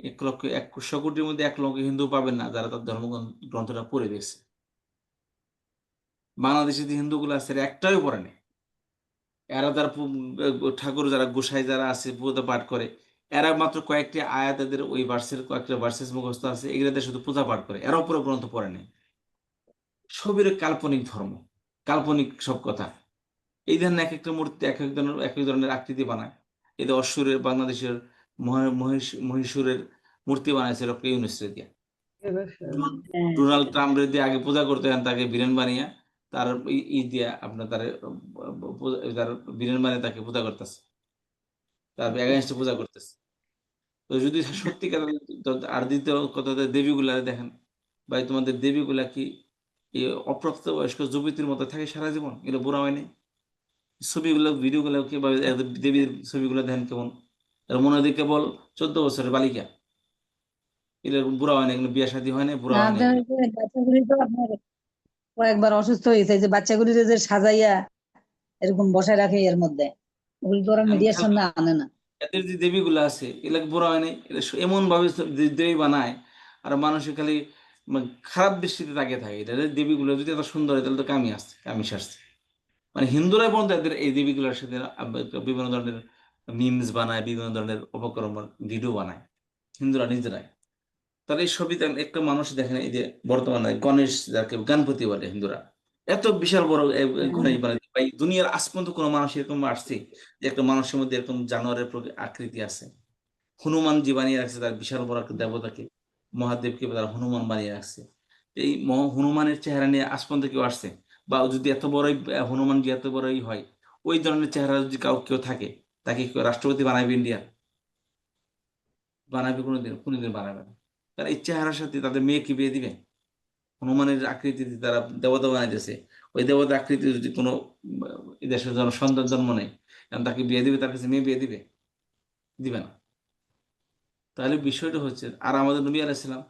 S1: 1,100,000,000 মধ্যে 1 লক্ষ হিন্দু পাবেন না যারা তার ধর্মগ্রন্থটা পড়ে গেছে। বাংলাদেশে যে হিন্দুগুলো আছে এরা একটাও পড়ে নেই। এরা যারা ঠাকুর যারা গোসাই যারা আছে পূজা পাঠ করে, এরা মাত্র কয়েকটি আয়াত এদের ওই কয়েকটা ভার্সেস মুখস্থ আছে, এগুলোতে শুধু পূজা পাঠ করে, এরাও পুরো গ্রন্থ পড়ে নেই। সবই কাল্পনিক ধর্ম, কাল্পনিক সব কথা। এই ধরনের এক একটা মূর্তি এক এক ধরনের আকৃতি বানায়। এদের অসুরের বাংলাদেশের মহীশূরের মূর্তি বানাইছে ডক্টর ইউনূস দিয়া।
S3: হ্যাঁ,
S1: ডোনাল্ড ট্রাম্প দিয়ে আগে পূজা করতে হন, তাকে বিরেন বানিয়ে তার দিয়া আপনার তার বিরেন বানিয়ে তাকে পূজা করতেছে, তার এগেনস্টে পূজা করতেছে। তো যদি সত্যিকার, আর দ্বিতীয় কথা দেবীগুলা দেখেন ভাই, তোমাদের দেবীগুলা কি এই অপ্রাপ্তবয়স্ক যুবতীর মতো থাকে সারা জীবন? এগুলো বুড়া হয় নাই? ছবিগুলো ভিডিওগুলো কিভাবে দেবীর ছবিগুলো দেখেন কেমন, এর মনে হয় কেবল 14 বছরের বালিকা। এগুলো বুড়া হয় না, এগুলো বিয়ে শাদী হয় না, বুড়া
S3: না
S1: হয় না
S3: আপনার
S1: এগুলো।
S3: যে বাচ্চাগুলি তো আপনার কয়েকবার অসুস্থ হয়েছে, যে বাচ্চাগুলি যে সাজাইয়া এরকম বসায় রাখে এর মধ্যে, ওগুলি তো ওরা
S1: আমি
S3: মিডিয়ার
S1: খেয়াল
S3: সামনে
S1: করি,
S3: আনে না।
S1: এদের যে দেবীগুলো আছে এগুলো বুড়া হয় নাই, এগুলো এমন ভাবে দেবী বানায় আর মানুষের খালি খারাপ দৃষ্টিতে তাকিয়ে থাকে। এটা দেবীগুলো যদি এত সুন্দর হয় তাহলে তো কামি আসছে, কামি সারছে। মানে হিন্দুরাই পর্যন্ত এদের এই দেবীগুলোর সাথে বিভিন্ন ধরনের মিমস বানায়, বিভিন্ন ধরনের উপকরণ ভিডিও বানায় হিন্দুরা নিজেরাই। তাহলে এই ছবিতে একটা মানুষ দেখেন, এই যে বর্তমানে গণেশ যাকে গণপতি বলে হিন্দুরা, এত বিশাল বড় গণেশ বানাইতে ভাই, দুনিয়ার আজ পর্যন্ত কোনো মানুষ এরকম আসছে যে একটা মানুষের মধ্যে এরকম জানোয়ারের আকৃতি আছে? হনুমানজি বানিয়ে রাখছে তার বিশাল বড় একটা দেবতাকে, মহাদেবকে তার হনুমান বানিয়ে রাখছে। এই হনুমানের চেহারা নিয়ে আজ পর্যন্ত কেউ আসছে? বা যদি এত বড়ই হনুমানজি এত বড়ই হয়, ওই ধরনের চেহারা যদি কেউ থাকে, তাকে কেউ রাষ্ট্রপতি বানাবে ইন্ডিয়া? বানাবে? কোনোদিন কোনোদিন বানাবে না। কারণ এই চেহারার সাথে তাদের মেয়েকে বিয়ে দিবে? হনুমানের আকৃতিতে তারা দেবতা বানাইতেছে, ওই দেবতা আকৃতি যদি কোনো দেশের সন্তান জন্ম নেয়, কারণ তাকে বিয়ে দিবে, তার কাছে মেয়ে বিয়ে দিবে? দিবে না। তাহলে বিষয়টা হচ্ছে, আর আমাদের নবী আলাইহিসসালাম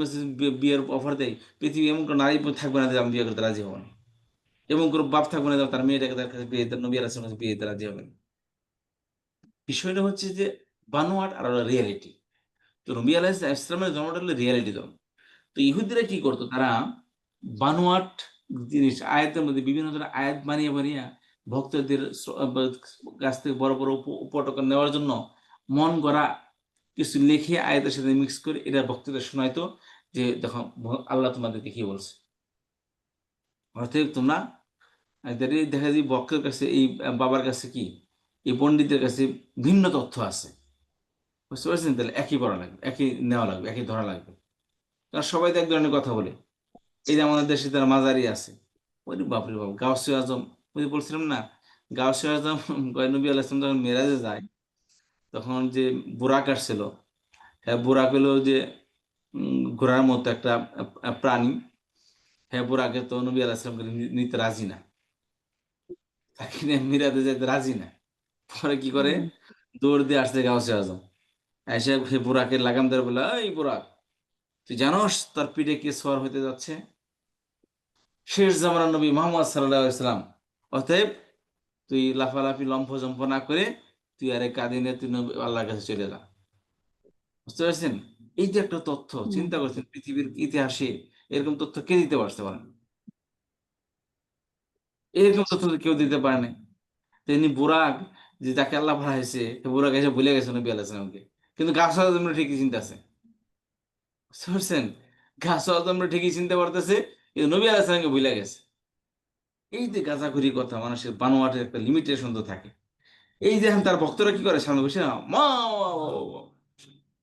S1: কাছে বিয়ের অফার দেয়, পৃথিবী এমন কোনো নারী থাকবে না যে আমি বিয়ে করতে রাজি হব না, এবং কোনো বাপ থাকবে না যে তার মেয়েটাকে তার কাছে বিয়ে দিতে, নবী আলাইহিসসালাম কাছে বিয়ে দিতে রাজি হবে না। বিষয়টা হচ্ছে যে বানোয়াট আর রিয়েলিটি। তো নবী আলাইহিসসালামের জন্মটা হলো রিয়েলিটি ধর্ম। তো ইহুদিরা কি করতো, তারা বানোয়াট জিনিস আয়াতের মধ্যে বিভিন্ন ধরনের আয়াত বানিয়ে বানিয়ে ভক্তদের কাছ থেকে বড় বড় উপটকা নেওয়ার জন্য মন গড়া কিছু লিখে আয়াতের সাথে মিক্স করে এরা ভক্তদের শোনাইতো যে দেখো আল্লাহ তোমাদেরকে কি বলছে। অতএব তোমরা এদেরই দেখা যায় ভক্তের কাছে, এই বাবার কাছে কি, এই পণ্ডিতের কাছে ভিন্ন তথ্য আছে, বুঝতে পারছেন? তাহলে একই পড়া লাগবে, একই নেওয়া লাগবে, একই ধরা লাগবে। কারণ সবাই তো এক ধরনের কথা বলে। এই যে আমাদের দেশে তারা মাজারি আছে, ওই বাপরে বাপ, গাউসে আজম, ওই যে বলছিলাম না, গাউসে আজম নবী আলাইহিস সালাম যখন মেরাজে যায়, তখন যে বুরাক আসছিল, হ্যাঁ বুরাক হলো যে ঘোড়ার মতো একটা প্রাণী। হ্যাঁ বুরাকে তো নবী আলাইহিস সালামকে নিতে রাজি না, তাকে নিয়ে মিরাজে যেতে রাজি না। পরে কি করে, দৌড় দিয়ে আসছে গাউসে আজম, এসে বুরাকের লাগাম ধরে বলে, এই বুরাক, তুই জানোস তার পিঠে কে সওয়ার হতে যাচ্ছে? শেষ জামানার নবী মুহাম্মদ সাল্লাল্লাহু আলাইহি ওয়াসাল্লাম। অতএব তুই লাফালাফি লম্ফ না করে তুই আরে কাঁদিনে তুই আল্লাহর কাছে চলে যা। বুঝতে পারছেন? এই যে একটা তথ্য, চিন্তা করছেন পৃথিবীর ইতিহাসে এরকম তথ্য কে দিতে পারতে পারেন? এরকম তথ্য তো কেউ দিতে পারে না। তেমনি বুরাক, যে যাকে আল্লাহ পাঠাইছে, বুরাক এসে ভুলে গেছে নবী আলাইহিস সালামকে, কিন্তু গাছ আজমরা ঠিকই চিন্তা আছে। বুঝতে পারছেন? গাছ আজমরা ঠিকই চিনতে পারতেছে, কিন্তু নবী আলাইহিস সালামকে ভুলে গেছে। এই যে গাঁজাখুরি কথা, মানুষের বানোয়াটের একটা লিমিটেশন তো থাকে। এই যে তার ভক্তরা কি করে, সামনে বসে মা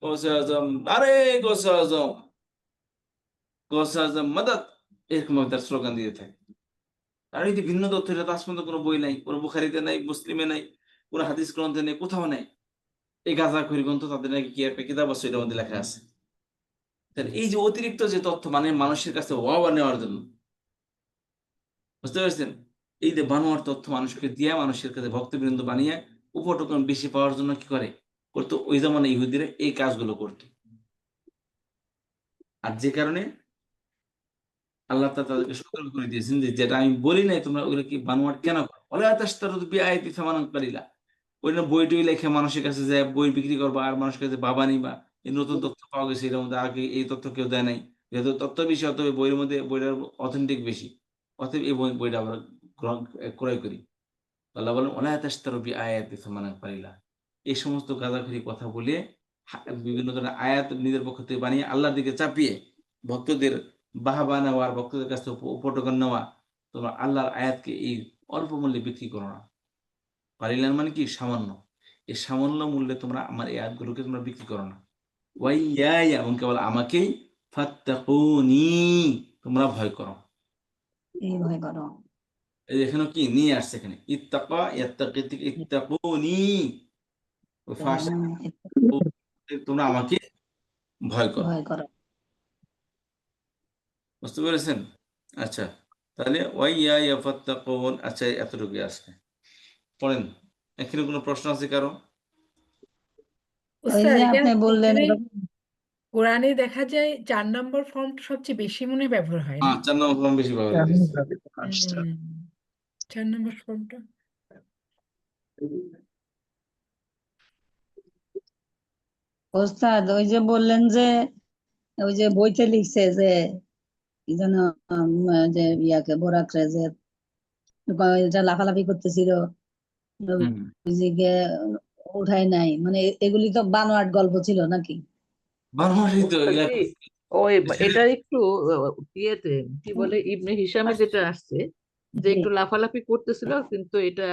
S1: গৌসে আজম, আরে গৌসে আজম, গৌসে আজম মাদাদ, এরকম ভাবে তার স্লোগান দিতে থাকে। আর এই যে ভিন্ন তথ্য, এটা তো আজ পর্যন্ত কোনো বই নাই, কোনো বুখারিতে নাই, মুসলিমে নাই, কোনো হাদিস গ্রন্থে নেই, কোথাও নাই। এই গাঁজাখুরি গ্রন্থ তাদের নাকি কি একটা কিতাব আছে, এটার মধ্যে লেখা আছে। তাহলে এই যে অতিরিক্ত যে তথ্য মানে মানুষের কাছে ওয়াবা নেওয়ার জন্য, বুঝতে পারছেন, এই যে বানোয়ার তথ্য মানুষকে দিয়ে মানুষের কাছে ভক্তবৃন্দ বানিয়ে উপটোকন বেশি পাওয়ার জন্য কি করতো ওই জামানে ইহুদিরা এই কাজগুলো করতো। আর যে কারণে আল্লাহ তাআলা তাদেরকে সতর্ক করে দিয়েছেন যে যেটা আমি বলি নাই তোমরা ওগুলো কি বানোয়াট কেন করো, ওলা তাশতারু বিআয়াতি সামানান কালিলা, ওই না বই টই লেখে মানুষের কাছে যায় বই বিক্রি করবা আর মানুষের কাছে বাবা নিবা, এই নতুন তথ্য পাওয়া গেছে এর মধ্যে আগে এই তথ্য কেউ দেয় নাই, যেহেতু তথ্য বেশি অতএব বইয়ের মধ্যে বইটার অথেন্টিক বেশি, অতএব এই বইটা আমরা ক্রয় করি। আল্লাহ বলেন ওলা তাশতারু বিআয়াতি সামানান কালিলা, এই সমস্ত গাঁজাখুরি কথা বলে বিভিন্ন ধরনের আয়াত নিজের পক্ষ থেকে বানিয়ে আল্লাহর দিকে চাপিয়ে ভক্তদের বাহবা নেওয়া আর ভক্তদের কাছ থেকে উপটোকন নেওয়া, তোমরা আল্লাহর আয়াতকে এই অল্প মূল্যে বিক্রি করো না। পারিলেন মানে কি সামান্য, এই সামান্য মূল্যে তোমরা আমার এই আয়াতগুলোকে তোমরা বিক্রি করো না। ওয়াইয়া এবং কেবল আমাকেই ফাত্তাকুনি, তোমরা ভয় করো।
S3: এই ভয় করো।
S1: এই যে এখানে কি নিয়ে আসছে, এখানে ইত্তাকা ইয়াত্তাকি থেকে ইত্তাকুনি, ওই ফার্স্ট তোমরা আমাকে ভয় করো।
S3: ভয় করো।
S1: বুঝতে পেরেছেন? আচ্ছা, তাহলে ওয়াইয়া ইয়াফাত্তাকুন, আচ্ছা এতটুকু আজকে পড়েন। এখানে কোনো প্রশ্ন আছে কারো?
S3: ওই
S5: স্যার
S3: যে
S5: এটা
S3: আপনি বললেন
S5: এখানে
S3: এরকম,
S5: কোরআনে দেখা যায় 4 নম্বর ফর্মটা সবচেয়ে বেশি মনে হয় ব্যবহার হয় না?
S1: 4 নম্বর ফর্ম বেশি ব্যবহার হয়েছে।
S5: 4 নম্বর ফর্মটা
S3: ওস্তাদ ওই যে বললেন যে ওই যে বইতে লিখছে যে কি যেন যে ইয়াকে বোরাকরে যে এটা লাফালাফি করতেছিল,
S1: হুম।
S3: নবীজিকে উঠাই নাই, মানে এগুলি তো বানোয়াট গল্প ছিল নাকি?
S1: বানোয়ারি তো
S7: ওস্তাদ
S1: এগুলা
S7: জি, ওই এটা একটু ইয়েতে কি বলে ইবনে হিশামে যেটা আসছে যে
S3: জি।
S7: একটু লাফালাফি করতেছিল, কিন্তু এটা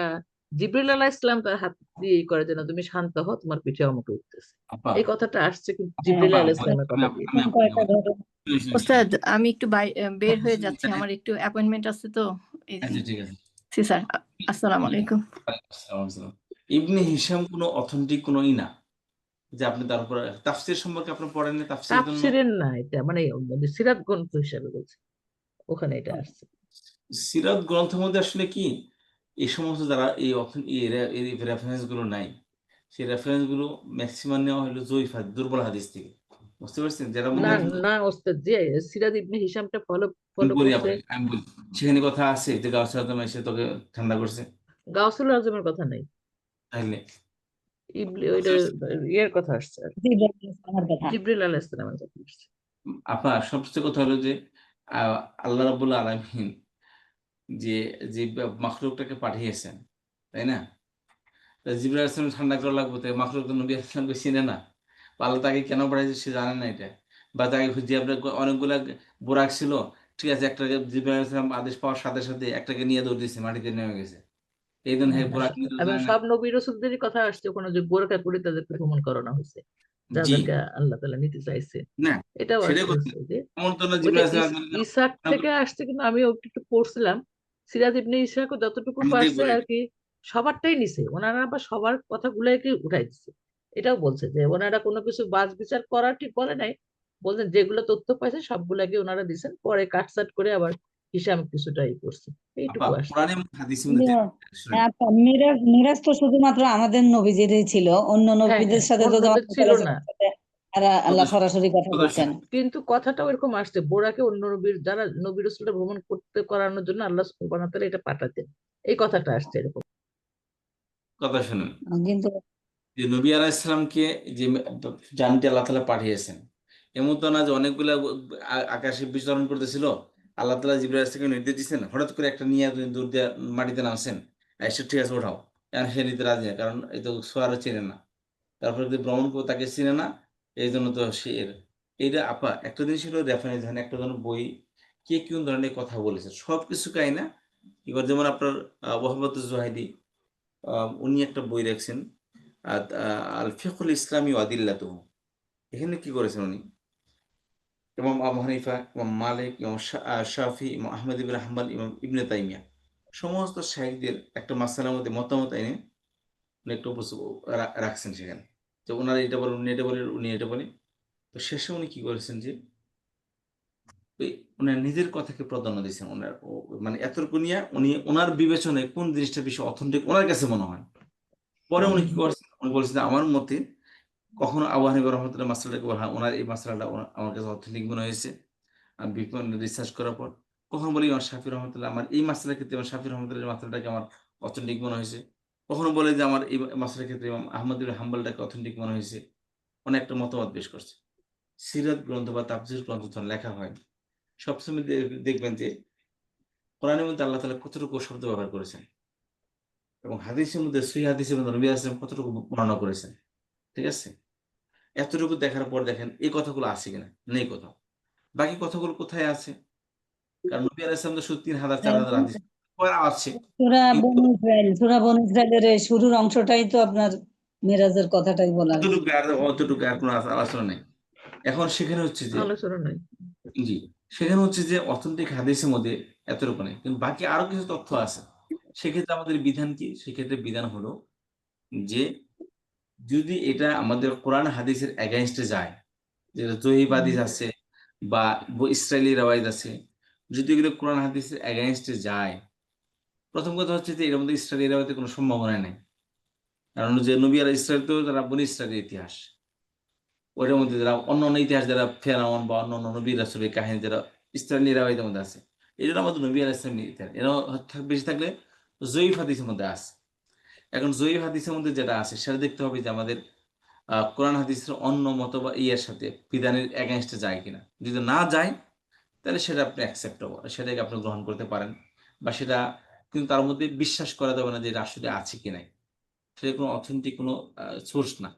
S7: জিবরিল আলাইহিস সালাম তার হাত দিয়ে ই করে যে না তুমি শান্ত হও, তোমার পিঠে অমুকে উঠতেছে,
S1: আপা
S7: এই কথাটা আসছে কিন্তু জিবরিল
S1: আপা
S7: আলাইহিস
S1: আমি
S7: সালামের কথা দিয়ে।
S1: আমি
S3: কয়েকটা
S1: আপনাকে
S3: ঘটনা।
S8: ওস্তাদ আমি একটু বের হয়ে যাচ্ছি, আমার একটু অ্যাপয়েন্টমেন্ট আছে তো এই
S1: আচ্ছা ঠিক আছে।
S8: জি স্যার, আসসালামু আলাইকুম।
S1: আসসালাম। ইবনে হিশাম কোনো অথেন্টিক কোনো ই না যে আপনি তার উপর তাফসীর সম্পর্কে আপনি পড়েন না, তাফসীরের জন্য
S7: তাফসিরের না, এটা মানে সিরাত গ্রন্থ হিসাবে বলছে, ওখানে এটা আসছে।
S1: সিরাত গ্রন্থের মধ্যে আসলে কি এই সমস্ত যারা এই রেফারেন্স গুলো নাই, সেই রেফারেন্স গুলো ম্যাক্সিমাম নেওয়া হলো জয়ীফ হাদিস, দুর্বল হাদিস থেকে। বুঝতে পারছেন, যারা
S7: না
S1: মনে
S7: না ওস্তাদ জি, সিরাত ইবনে হিশামটা ফলো
S1: আমি বলি
S7: করছে।
S1: আপনাকে, আমি বলি সেখানে কথা আছে যে গাউসুল আজম এসে তোকে ঠান্ডা করছে,
S7: গাউসুল আজমের কথা নাই,
S1: তাহলে
S7: ওইটা ইয়ের কথা আসছে আর
S3: জি, বললেন আমার কথা।
S7: জিবরিল আলাইহিস সালামের কথা আসছে।
S1: আপনার সবচেয়ে কথা হলো যে আল্লাহ রাব্বুল আলামিন যে যে মাখলুকটাকে পাঠিয়েছেন, তাই না? তা জিবরাইল আলাইহিস সালাম ঠান্ডা করা লাগবে, তাই মাখলুক তো নবী আলাইহিস সালামকে চিনে না, বা আল্লাহ তাকে কেন পাঠিয়েছে সে জানে না এটা, বা তাকে যে আপনার অনেকগুলা বোরাক ছিল, ঠিক আছে, একটা জিবরাইল আলাইহিস সালাম আদেশ পাওয়ার সাথে সাথে একটাকে নিয়ে দৌড় দিয়েছে, মাটিতে নেমে গেছে, এই জন্য হে বোরাক নিয়ে তো
S7: এবং
S1: জানে না।
S7: সব নবী রাসূলদেরই কথা আসছে ওখানে যে বোরকা পরে তাদেরকে ভ্রমণ করানো হয়েছে,
S1: জি
S7: যাদেরকে আল্লাহ তাআলা নিতে চাইছে,
S1: না,
S7: এটাও
S1: সেটাই
S7: আসছে
S1: কথা,
S7: যে
S1: এমন তো না
S7: ওইটা
S1: জিবরাইল আলাইহিস সালাম
S7: ইসাক থেকে আসছে, কিন্তু আমি একটু পড়ছিলাম সিরাজ ইবনে ইসাক যতটুকু
S1: আমি
S7: পারছে
S1: বলি
S7: আর কি সবারটাই নিছে, ওনারা আবার সবার কথাগুলোকে উঠাই দিচ্ছে। এটাও বলছে যে ওনারা কোনো কিছু বাছ বিচার করা ঠিক বলে নাই, বলছেন যেগুলো তথ্য পাইছে সবগুলাকে ওনারা দিচ্ছেন, পরে কাটছাট করে আবার হিসাব কিছুটাই করছে,
S1: আপা
S7: এইটুকু আসছে।
S1: কোরআনে এবং হাদিসের মধ্যে শুনেন,
S3: আচ্ছা, মিরাজ মিরাজ তো শুধুমাত্র আমাদের নবীজিরই ছিল, অন্য
S7: হ্যাঁ
S3: নবীদের
S7: হ্যাঁ,
S3: সাথে তো
S7: অন্যদের ছিল না,
S3: আল্লাহ
S1: কথা
S3: সরাসরি কথা
S1: কথা
S3: বলছেন।
S1: শুনেন,
S7: কিন্তু কথাটাও এরকম আসছে বোরাকে অন্য নবীর যারা নবী রাসূলরা ভ্রমণ করতে করানোর জন্য আল্লাহ সুবহানাহু ওয়া তাআলা এটা পাঠাতেন, এই কথাটা আসছে এরকম।
S1: কথা শুনেন,
S3: কিন্তু
S1: যে নবী আলাইহিস সালামকে যে জানতে আল্লাহ তাআলা পাঠিয়েছেন, এমন তো না যে অনেকগুলা আকাশে বিচরণ করতেছিল, আল্লাহ তাআলা জিবরাইল আলাইহিস সালামকে নির্দেশ দিচ্ছেন, হঠাৎ করে একটা নিয়ে তুমি দূর দিয়ে মাটিতে নামছেন, এসে ঠিক আছে ওঠাও, এখন সে নিতে রাজি না, কারণ এই তো সোয়ারও চেনে না, তারপরে যদি ভ্রমণ করে তাকে চিনে না, এই জন্য তো সে এইটা আপা একটা জিনিস হলো রেফারেন্স, ধরেন একটা ধরনের বই কে কোন ধরনের কথা বলেছে সবকিছু কাই না, কি করে, যেমন আপনার ওয়াহাবাতুজ জুহাইদি, উনি একটা বই রাখছেন আল ফিকহুল ইসলামী ওয়া আদিল্লাতুহু, এখানে কি করেছেন উনি, ইমাম আবু হানিফা, ইমাম মালিক, ইমাম শাফি, ইমাম আহমদ ইবনে হাম্বল, ইমাম ইবনে তাইমিয়া সমস্ত শাইখদের একটা মাসআলার মধ্যে মতামত এনে উনি একটা রাখছেন সেখানে। যে ওনারা এটা বলেন, উনি এটা বলেন, উনি এটা বলেন। তো শেষে উনি কি করেছেন যে ওই ওনার নিজের কথাকে প্রাধান্য দিয়েছেন। ওনার মানে এতটুকু নিয়ে উনি ওনার বিবেচনায় কোন জিনিসটা বেশি অথেন্টিক ওনার কাছে মনে হয়। পরে উনি কি করছেন, উনি বলছেন যে আমার মতে কখনো আবু হানিফা রহমতুল্লাহ মাসালাটাকে বলা হয়, ওনার এই মাসালাটা আমার কাছে অথেন্টিক মনে হয়েছে আমি বিভিন্ন রিসার্চ করার পর। কখনো বলি ইমাম শাফি রহমতুল্লাহ আমার এই মাসালার ক্ষেত্রে ইমাম শাফি রহমতুল্লাহ মাসালাটাকে আমার অথেন্টিক মনে হয়েছে। কখনো বলে যে আমার এই মাসালার ক্ষেত্রে ইমাম আহমদ ইবনে হাম্বলটাকে অথেন্টিক মনে হয়েছে। অনেকটা মতবাদ পেশ করছে। সিরাত গ্রন্থ বা তাফসীর গ্রন্থ যখন লেখা হয় সবসময় দেখবেন যে কোরআনের মধ্যে আল্লাহ তাআলা কতটুকু শব্দ ব্যবহার করেছেন এবং হাদিসের মধ্যে সহিহ হাদিসের মধ্যে নবী আলাইহিস সালাম কতটুকু বর্ণনা করেছেন। ঠিক আছে, এতটুকু দেখার পর দেখেন এই কথাগুলো আছে কিনা, নেই কোথাও। বাকি কথাগুলো কোথায় আছে? কারণ নবী আলাইহিস সালাম তো শুধু 3000-4000 হাদিস পড়া আছে, কিন্তু
S3: সূরা বনু ইসরাইলের এই শুরুর অংশটাই তো আপনার মেরাজের কথাটাই বলা হয়েছে।
S1: অতটুকু আর কোনো আলোচনা নেই। এখন সেখানে হচ্ছে যে
S7: আলোচনা নাই।
S1: জি, সেখানে হচ্ছে যে অথেন্টিক হাদিসের মধ্যে এতটুকু নেই, কিন্তু বাকি আরো কিছু তথ্য আছে। সেক্ষেত্রে আমাদের বিধান কি? সেক্ষেত্রে বিধান হলো যে যদি এটা আমাদের কোরআন হাদিসের এগেইনস্টে যায়, যেটা জহিব হাদিস আছে বা ইসরায়েলি রাওয়ায়েত আছে, যদি এগুলো কোরআন হাদিসের এগেইনস্টে যায়, প্রথম কথা হচ্ছে যে এর মধ্যে ইসরায়েলি রাওয়ায়েতের কোনো সম্ভাবনা নেই। কারণ যে নবী আর ইসরায়েল তো তারা বনি ইসরায়েলের ইতিহাস, ওইটার মধ্যে যারা অন্য অন্য ইতিহাস যারা ফেরাউন বা অন্য অন্য নবী রাসূলের কাহিনী যারা ইসরায়েলি রাওয়ায়েতের মধ্যে আছে, এই জন্য আমাদের নবী আলাইহিস সালামের ইতিহাস এরা বেশি থাকলে জয়ীফ হাদিসের মধ্যে আছে। এখন জয়ীফ হাদিসের মধ্যে যেটা আছে সেটা দেখতে হবে যে আমাদের কোরআন হাদিসের অন্য মত বা ইয়ের সাথে বিধানের এগেইনস্টে যায় কিনা। যদি না যায় তাহলে সেটা আপনি অ্যাকসেপ্টেবল, সেটাকে আপনি গ্রহণ করতে পারেন, বা সেটা কিন্তু তার মধ্যে বিশ্বাস করা যাবে না যে এটা আসলে আছে কি নাই, সেটা কোনো অথেন্টিক কোনো সোর্স না।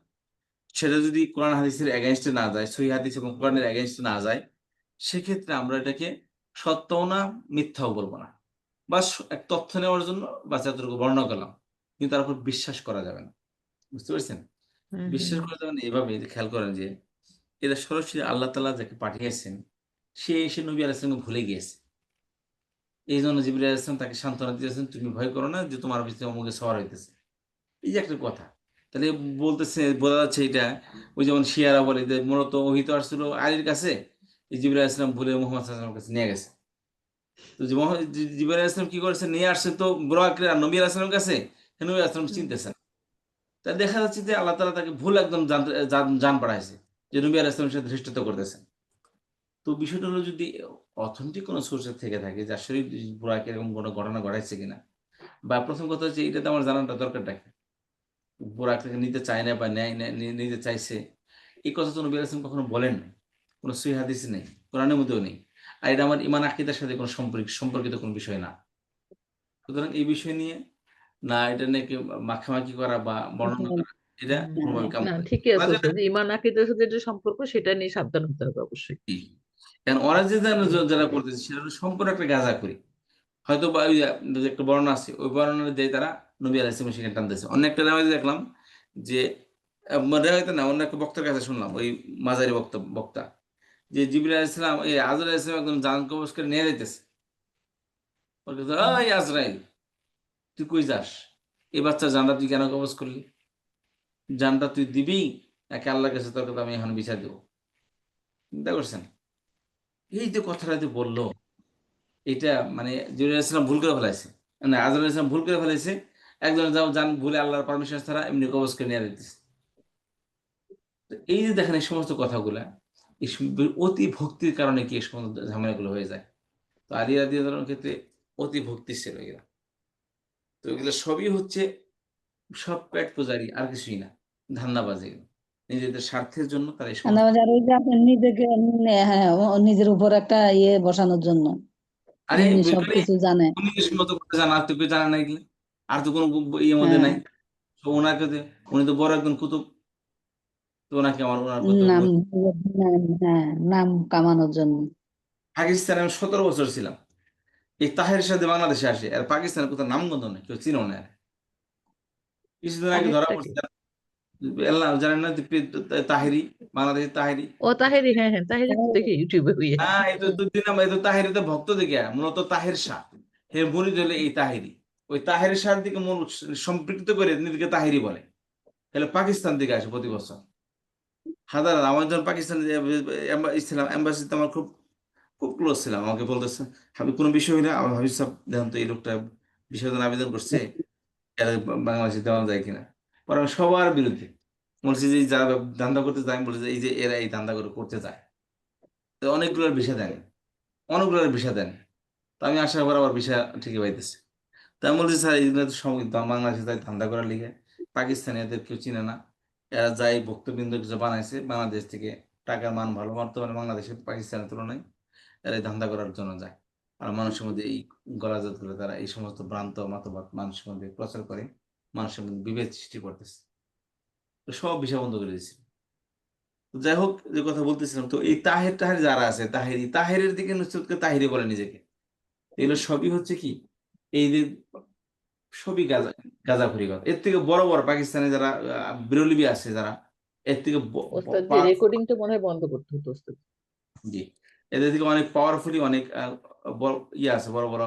S1: সেটা যদি কোরআন হাদিসের এগেইনস্টে না যায়, সহিহ হাদিস এবং কোরআনের এগেইনস্টে না যায়, সেক্ষেত্রে আমরা এটাকে সত্যও না মিথ্যাও বলবো না, বাস এক তথ্য নেওয়ার জন্য বা যতটুকু বর্ণনা করলাম, কিন্তু তার উপর বিশ্বাস করা যাবে না। বুঝতে পেরেছেন? বিশ্বাস করা যাবে না এভাবে যে খেয়াল করেন যে এরা সরাসরি আল্লাহ তাআলা যাকে পাঠিয়েছেন সে এসে নবী আলাইহিস সালামকে ভুলে গিয়েছে। এই জন্য জিবরাইল আলাইহিস সালাম তাকে সান্ত্বনা দিয়েছেন, তুমি ভয় করো না যে তোমার পিছনে অমুকে সওয়ার হইতেছে। এই যে একটা কথা, তাহলে বলতেছে বোঝা যাচ্ছে এটা ওই যেমন শিয়ারা বলে যে মূলত ওহী তো আসছিল আলীর কাছে, এই জিবরাইল আলাইহিস সালাম ভুলে মুহাম্মদ সাল্লাল্লাহু আলাইহি ওয়াসাল্লামের কাছে নিয়ে গেছে। তো জিবরাইল আলাইহিস সালাম কি করেছে, নিয়ে আসছে তো বুরাকের আর নবী আলাইহিস সালামের কাছে, নবী আলাইহিস সালাম চিনতেছেন। তা দেখা যাচ্ছে যে আল্লাহ তাআলা তাকে ভুল একদম জান পাঠাইছে যে নবী আলাইহিস সালামের সাথে ধৃষ্টতা করতেছেন। তো বিষয়টা হলো যদি অথেন্টিক কোনো সোর্সের থেকে থাকে যে আসলে বুরাক এরকম কোনো ঘটনা ঘটাইছে কিনা, বা প্রথম কথা হচ্ছে এটাতে আমার জানাটা দরকারটা কি, বুরাক তাকে নিতে চায় না বা নেয় নিতে চাইছে, এই কথা তো নবী আলাইহিস সালাম কখনো বলেন নাই, কোনো সহিহ হাদিসে নেই, কোরআনের মধ্যেও নেই। আর এটা আমার ঈমান আকীদার সাথে কোনো সম্পর্কিত কোনো বিষয় না। সুতরাং এই বিষয় নিয়ে না এটা নিয়ে কেউ মাখামাখি করা বা বর্ণনা করা, এটা কোনোভাবে কাম্য
S7: না,
S1: নয়।
S7: ঠিকই
S1: ওরা
S7: আছে
S1: যেটা
S7: যে ঈমান আকীদার সাথে যে সম্পর্ক সেটা নিয়ে সাবধান হতে হবে অবশ্যই।
S1: কি, কারণ ওরা যে যারা করতেছে সেটা হলো সম্পূর্ণ একটা গাঁজা করি, হয়তো বা ওই যে একটা বর্ণনা আছে ওই বর্ণনা দিয়ে তারা নবী আলাইহিস সালাম সেখানে টানতেছে। অন্য একটা রেওয়ায়েতে দেখলাম যে রেওয়ায়েতে না, অন্য একটা বক্তার কাছে শুনলাম, ওই মাজারি বক্তা যে জিবরাইল আলাইহিস সালাম এই আজরাইল আলাইহিস সালাম একদম জান কবজ করে নিয়ে যাইতেছে। ওর কাছে ওই আজরাইল তুই কই যাস, এই বাচ্চার জানটা তুই কেন কবজ করলি, জানটা তুই দিবি নাকি আল্লাহর কাছে তোর কথা আমি এখন বিচার দেবো। চিন্তা করছেন? এই যে কথাটা যে বললো, এটা মানে জিবরাইল আলাইহিস সালাম ভুল করে ফেলাইছে, মানে আজরাইল আলাইহিস সালাম ভুল করে ফেলাইছে, একজন জান ভুলে আল্লাহর পারমিশন ছাড়া এমনি কবজ করে নিয়ে দিতেছে। তো এই যে দেখেন এই সমস্ত কথাগুলা, এই অতি ভক্তির কারণে কি এই সমস্ত ঝামেলাগুলো হয়ে যায়। তো আলী রাদিয়াল্লাহু আনহুর ক্ষেত্রে অতি ভক্তি ছিল এরা। তো এগুলো সবই হচ্ছে সব পেট পূজারি, আর কিছুই না, ধান্দাবাজি এগুলো। নিজেদের স্বার্থের জন্য তারা এই সমস্ত
S3: আর ওই যে আপনি নিজেকে হ্যাঁ নিজের উপর একটা ইয়ে বসানোর জন্য
S1: আরে
S3: উনি
S1: এগুলি
S3: সবকিছু জানে।
S1: উনি নিজের মতো করতে জানা, আর তো কেউ জানে না এগুলো, আর তো কোনো ইয়ে মধ্যে
S3: হ্যাঁ
S1: নাই। তো ওনাকে উনি তো বড় একজন কুতুব, তো ওনাকে আমার ওনার করতে
S3: নাম হ্যাঁ নাম কামানোর জন্য।
S1: পাকিস্তানে আমি 17 বছর ছিলাম, এই তাহের সাথে বাংলাদেশে আসে, আর পাকিস্তানের কোথাও নামগন্ধ নেই, কেউ চিনো না। কিছুদিন আগে ধরা
S7: তাহেরটা কি?
S1: পড়ছে, জানেন না যে তাহেরি, বাংলাদেশের তাহেরি।
S7: ও তাহেরি, হ্যাঁ হ্যাঁ, তাহেরি তো দেখি ইউটিউবে হইয়ে।
S1: হ্যাঁ এই তো 2 দিন আমরা এই তো তাহেরিতে ভক্ত দেখি, মূলত তাহের শাহ হে মুরিদ হলে এই তাহেরি, ওই তাহের শাহ দিকে মূল সম্পৃক্ত করে নিজেকে তাহেরি বলে। এগুলো পাকিস্তান থেকে আসে প্রতি বছর হাজার হাজার। আমার যখন পাকিস্তান ছিলাম এম্বাসিতে আমার খুব খুব ক্লোজ ছিলাম, আমাকে বলতেছে আমি কোনো বিষয় হইলে আমার হাবিব সাহেব দেখুন তো এই লোকটা বিষয় জন্য আবেদন করছে, এরা বাংলাদেশে দেওয়া যায় কিনা। পরে আমি সবার বিরুদ্ধে বলছি যে যারা ধান্দা করতে যায়, আমি বলছি যে এই যে এরা এই ধান্দা করতে যায়, তো অনেকগুলোর ভিসা দেন, অনেকগুলোর ভিসা দেন। তো আমি আশা করি আবার ভিসা ঠিকই পাইতেছে। তো আমি বলছি স্যার এইগুলো তো সব বাংলাদেশে যায় ধান্দা করার লিগে, পাকিস্তানি এদের কেউ চিনে না, এরা যাই ভক্তবৃন্দ কিছু বানাইছে বাংলাদেশ থেকে, টাকার মান ভালো বর্তমানে বাংলাদেশের পাকিস্তানের তুলনায়, এরা এই ধান্দা করার জন্য যায়। আর মানুষের মধ্যে এই গলাজাত করে তারা এই সমস্ত ভ্রান্ত মতবাদ মানুষের মধ্যে প্রচার করে, মানুষের মধ্যে বিভেদ সৃষ্টি করতেছে। তো সব বিষয় বন্ধ করে দিয়েছে। তো যাই হোক, যে কথা বলতেছিলাম, তো এই তাহের টাহের যারা আছে তাহেরের দিকে নুসরতকে তাহিরি বলে নিজেকে, এগুলো সবই হচ্ছে কি এই যে সবই গাঁজাখুরি কথা। এর থেকে বড় বড় পাকিস্তানে যারা বিরলিবি আছে যারা, এর থেকে
S7: ওস্তাদ জি, রেকর্ডিংটা মনে হয় বন্ধ করতে হতো ওস্তাদ।
S1: জি, এদের থেকে অনেক পাওয়ারফুলি অনেক বড় ইয়ে আছে, বড় বড়